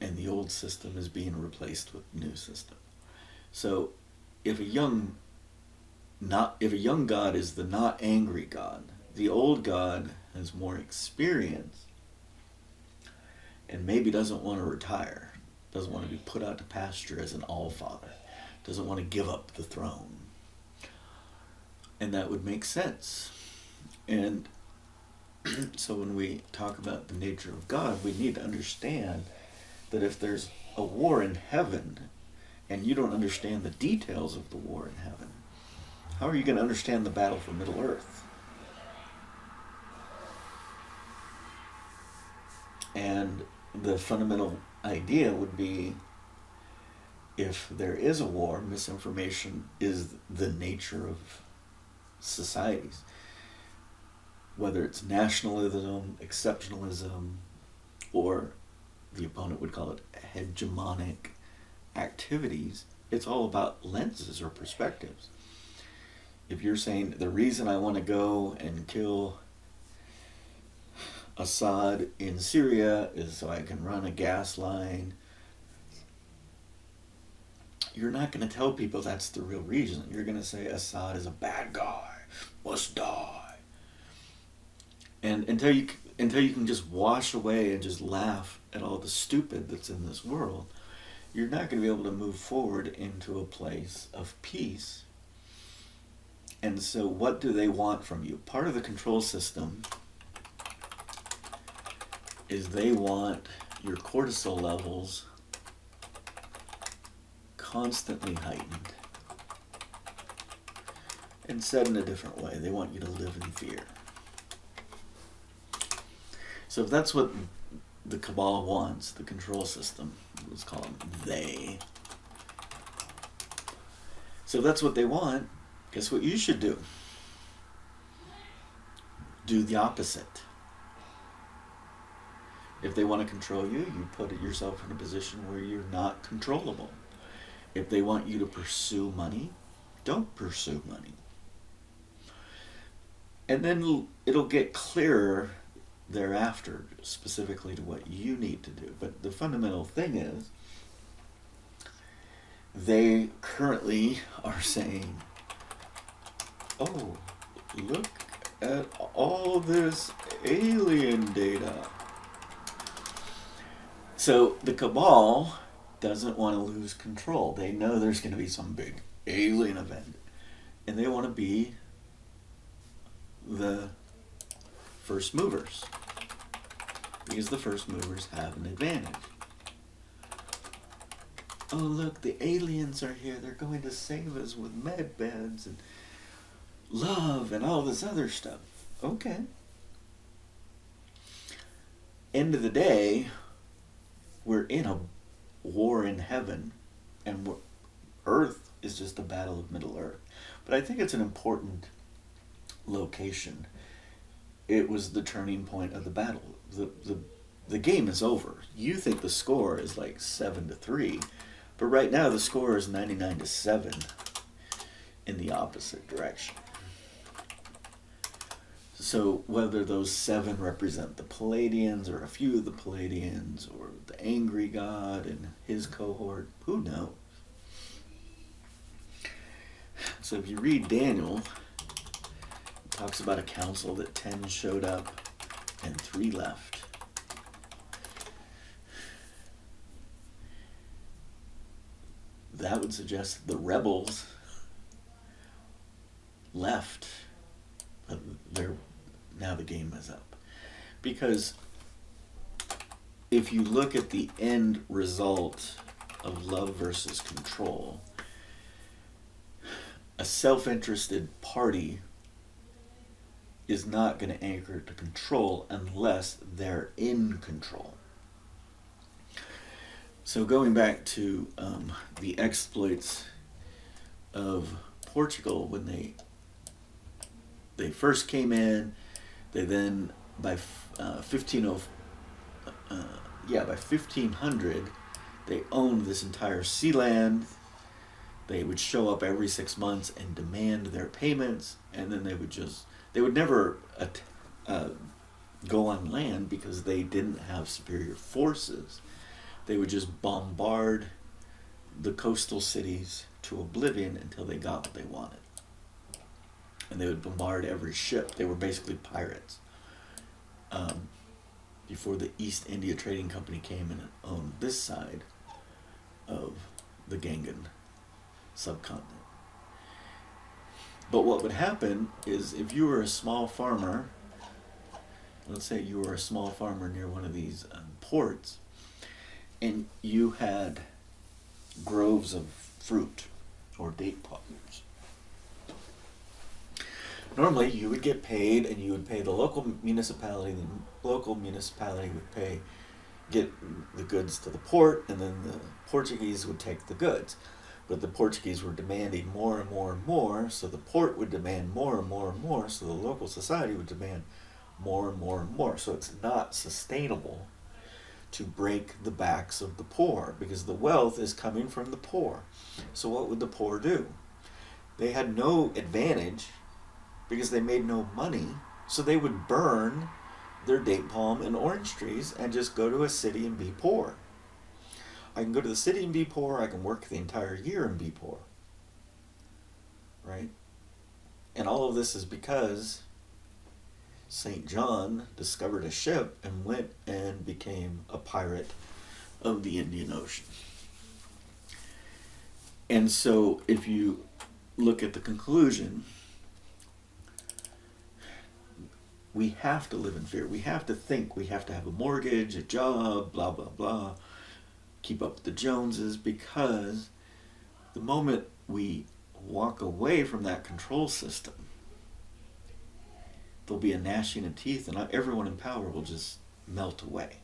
And the old system is being replaced with the new system. So if a young God is the not angry God, the old God has more experience and maybe doesn't want to retire, doesn't want to be put out to pasture as an all-father, doesn't want to give up the throne. And that would make sense. And so when we talk about the nature of God, we need to understand that if there's a war in heaven and you don't understand the details of the war in heaven, how are you going to understand the battle for Middle Earth? And the fundamental idea would be, if there is a war, misinformation is the nature of societies. Whether it's nationalism, exceptionalism, or the opponent would call it hegemonic activities, it's all about lenses or perspectives. If you're saying the reason I want to go and kill Assad in Syria is so I can run a gas line, you're not going to tell people that's the real reason. You're going to say Assad is a bad guy, must die. And until you can just wash away and just laugh at all the stupid that's in this world, you're not going to be able to move forward into a place of peace. And so what do they want from you? Part of the control system is they want your cortisol levels constantly heightened. And said in a different way, they want you to live in fear. So if that's what the cabal wants, the control system, let's call them they. So if that's what they want, guess what you should do? Do the opposite. If they want to control you, you put yourself in a position where you're not controllable. If they want you to pursue money, don't pursue money. And then it'll get clearer thereafter, specifically to what you need to do. But the fundamental thing is, they currently are saying, oh, look at all this alien data. So the cabal doesn't want to lose control. They know there's going to be some big alien event, and they want to be the first movers, because the first movers have an advantage. Oh, look, the aliens are here. They're going to save us with med beds and love and all this other stuff. Okay. End of the day, we're in a war in heaven, and Earth is just a battle of Middle Earth. But I think it's an important location. It was the turning point of the battle. The game is over. You think the score is like 7-3, but right now the score is 99-7 in the opposite direction. So whether those 7 represent the Palladians or a few of the Palladians or the angry god and his cohort, who knows? So if you read Daniel, it talks about a council that 10 showed up and 3 left. That would suggest the rebels left. Now the game is up. Because if you look at the end result of love versus control, a self-interested party is not going to anchor to control unless they're in control. So going back to the exploits of Portugal when they first came in, they then by 1500 they owned this entire sea land. They would show up every 6 months and demand their payments, and then they would never go on land because they didn't have superior forces. They would just bombard the coastal cities to oblivion until they got what they wanted. And they would bombard every ship. They were basically pirates. Before the East India Trading Company came and owned this side of the Gangan subcontinent. But what would happen is if you were a small farmer, let's say you were a small farmer near one of these ports, and you had groves of fruit or date palms. Normally, you would get paid, and you would pay the local municipality. The local municipality would get the goods to the port, and then the Portuguese would take the goods. But the Portuguese were demanding more and more and more, so the port would demand more and more and more, so the local society would demand more and more and more. So it's not sustainable to break the backs of the poor, because the wealth is coming from the poor. So what would the poor do? They had no advantage because they made no money, so they would burn their date palm and orange trees and just go to a city and be poor. I can go to the city and be poor, I can work the entire year and be poor. Right? And all of this is because St. John discovered a ship and went and became a pirate of the Indian Ocean. And so if you look at the conclusion, we have to live in fear. We have to think we have to have a mortgage, a job, blah, blah, blah, keep up with the Joneses, because the moment we walk away from that control system, there'll be a gnashing of teeth and everyone in power will just melt away.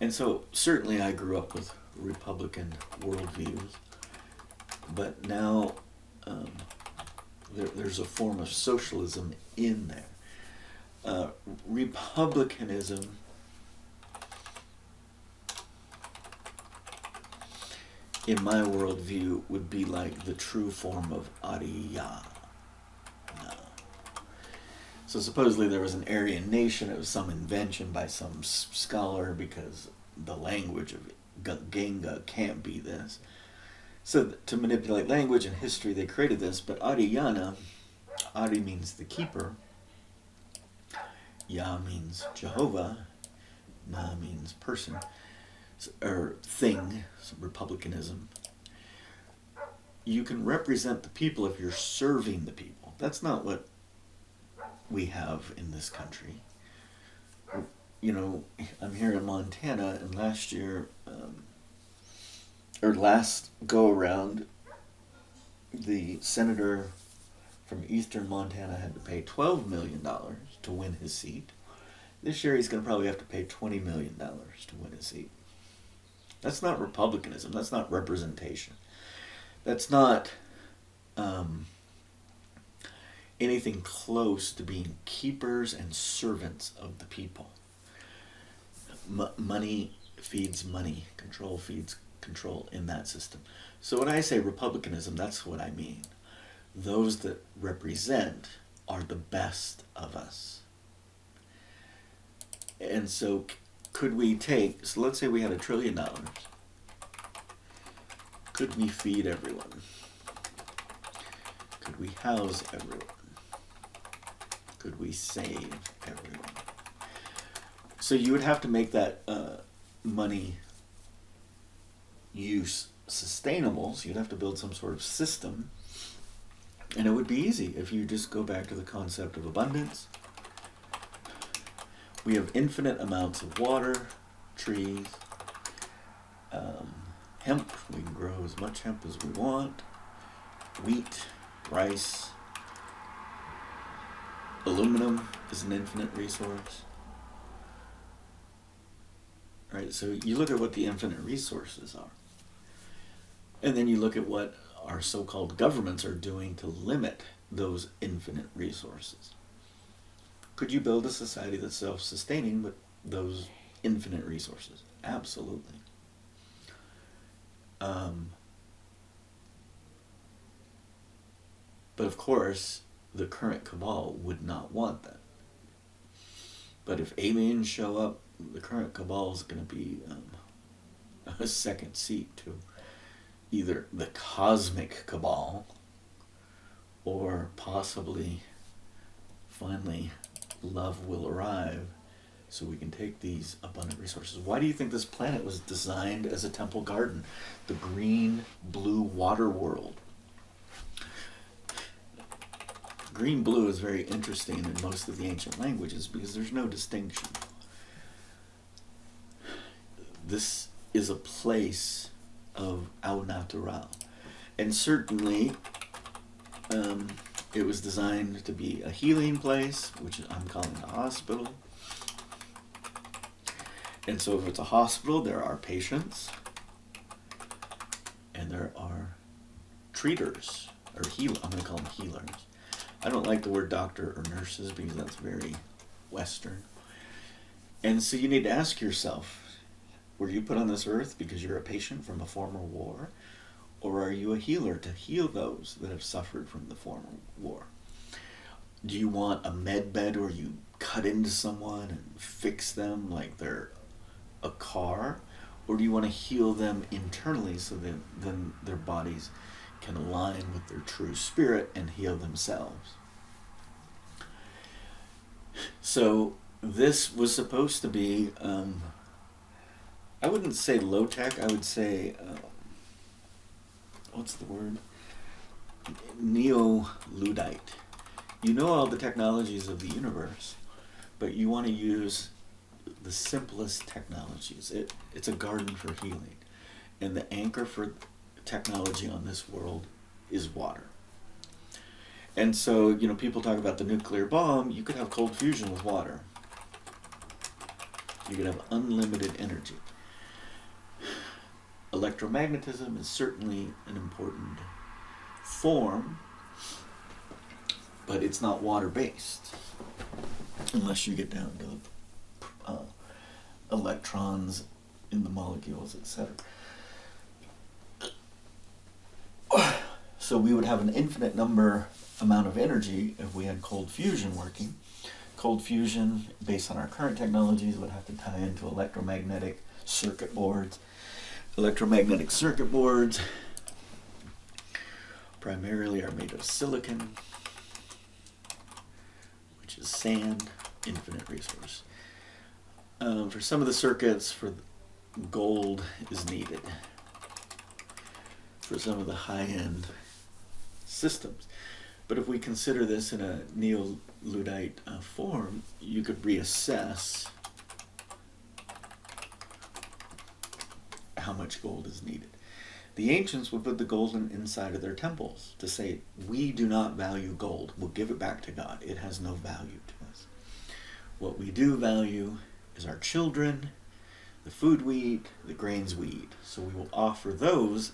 And so certainly I grew up with Republican worldviews, but now there's a form of socialism in there. Republicanism in my worldview would be like the true form of Arya. So supposedly there was an Aryan nation. It was some invention by some scholar because the language of Ganga can't be this. So to manipulate language and history, they created this. But Aryana, Ari means the keeper. Yah means Jehovah. Na means person or thing. So republicanism. You can represent the people if you're serving the people. That's not what we have in this country. You know, I'm here in Montana, and last year, or last go around, the senator from eastern Montana had to pay $12 million to win his seat. This year he's going to probably have to pay $20 million to win his seat. That's not republicanism. That's not representation. That's not anything close to being keepers and servants of the people. Money feeds money. Control feeds control in that system. So when I say republicanism, that's what I mean. Those that represent are the best of us. And so could we take, so let's say we had $1 trillion. Could we feed everyone? Could we house everyone? Could we save everyone? So you would have to make that money use sustainable. So you'd have to build some sort of system. And it would be easy if you just go back to the concept of abundance. We have infinite amounts of water, trees, hemp. We can grow as much hemp as we want. Wheat, rice, aluminum is an infinite resource. Right, so you look at what the infinite resources are. And then you look at what our so-called governments are doing to limit those infinite resources. Could you build a society that's self-sustaining with those infinite resources? Absolutely. But of course, the current cabal would not want that. But if aliens show up, the current cabal is going to be a second seat to either the cosmic cabal or possibly finally love will arrive so we can take these abundant resources. Why do you think this planet was designed as a temple garden? The green, blue water world. Green blue is very interesting in most of the ancient languages because there's no distinction. This is a place of au natural. And certainly it was designed to be a healing place, which I'm calling a hospital. And so if it's a hospital, there are patients and there are treaters, or I'm going to call them healers. I don't like the word doctor or nurses because that's very Western. And so you need to ask yourself, were you put on this earth because you're a patient from a former war? Or are you a healer to heal those that have suffered from the former war? Do you want a med bed where you cut into someone and fix them like they're a car? Or do you want to heal them internally so that then their bodies can align with their true spirit and heal themselves? So this was supposed to be, I wouldn't say low tech, I would say, what's the word? Neo-Luddite. You know all the technologies of the universe, but you want to use the simplest technologies. It's a garden for healing. And the anchor for technology on this world is water. And so, people talk about the nuclear bomb. You could have cold fusion with water. You could have unlimited energy. Electromagnetism is certainly an important form, but it's not water-based unless you get down to electrons in the molecules, etc. So we would have an infinite amount of energy if we had cold fusion working. Cold fusion, based on our current technologies, would have to tie into electromagnetic circuit boards. Electromagnetic circuit boards primarily are made of silicon, which is sand, infinite resource. For some of the circuits, gold is needed. For some of the high-end systems. But if we consider this in a Neo-Luddite form, you could reassess how much gold is needed. The ancients would put the gold inside of their temples to say, we do not value gold. We'll give it back to God. It has no value to us. What we do value is our children, the food we eat, the grains we eat. So we will offer those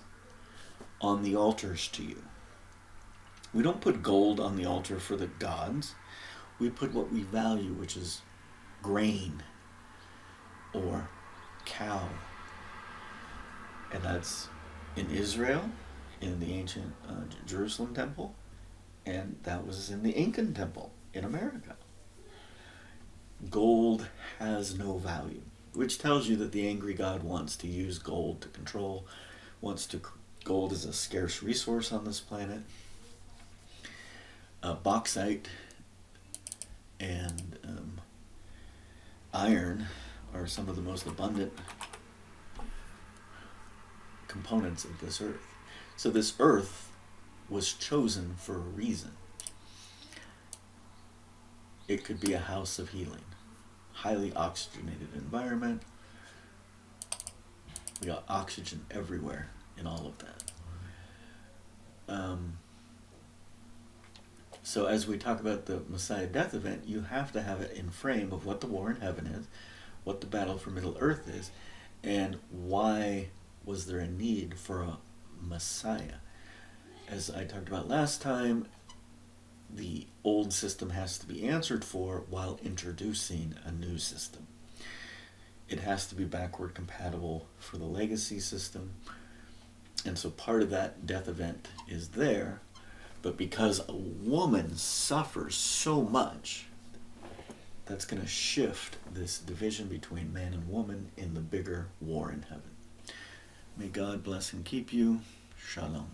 on the altars to you. We don't put gold on the altar for the gods. We put what we value, which is grain or cow. And that's in Israel, in the ancient Jerusalem temple, and that was in the Incan temple in America. Gold has no value, which tells you that the angry God wants to use gold to control, gold is a scarce resource on this planet. Bauxite and iron are some of the most abundant components of this earth. So this earth was chosen for a reason. It could be a house of healing. Highly oxygenated environment. We got oxygen everywhere in all of that. So as we talk about the Messiah death event, you have to have it in frame of what the war in heaven is, what the battle for Middle Earth is, and why was there a need for a Messiah. As I talked about last time, the old system has to be answered for while introducing a new system. It has to be backward compatible for the legacy system. And so part of that death event is there, but because a woman suffers so much, that's going to shift this division between man and woman in the bigger war in heaven. May God bless and keep you. Shalom.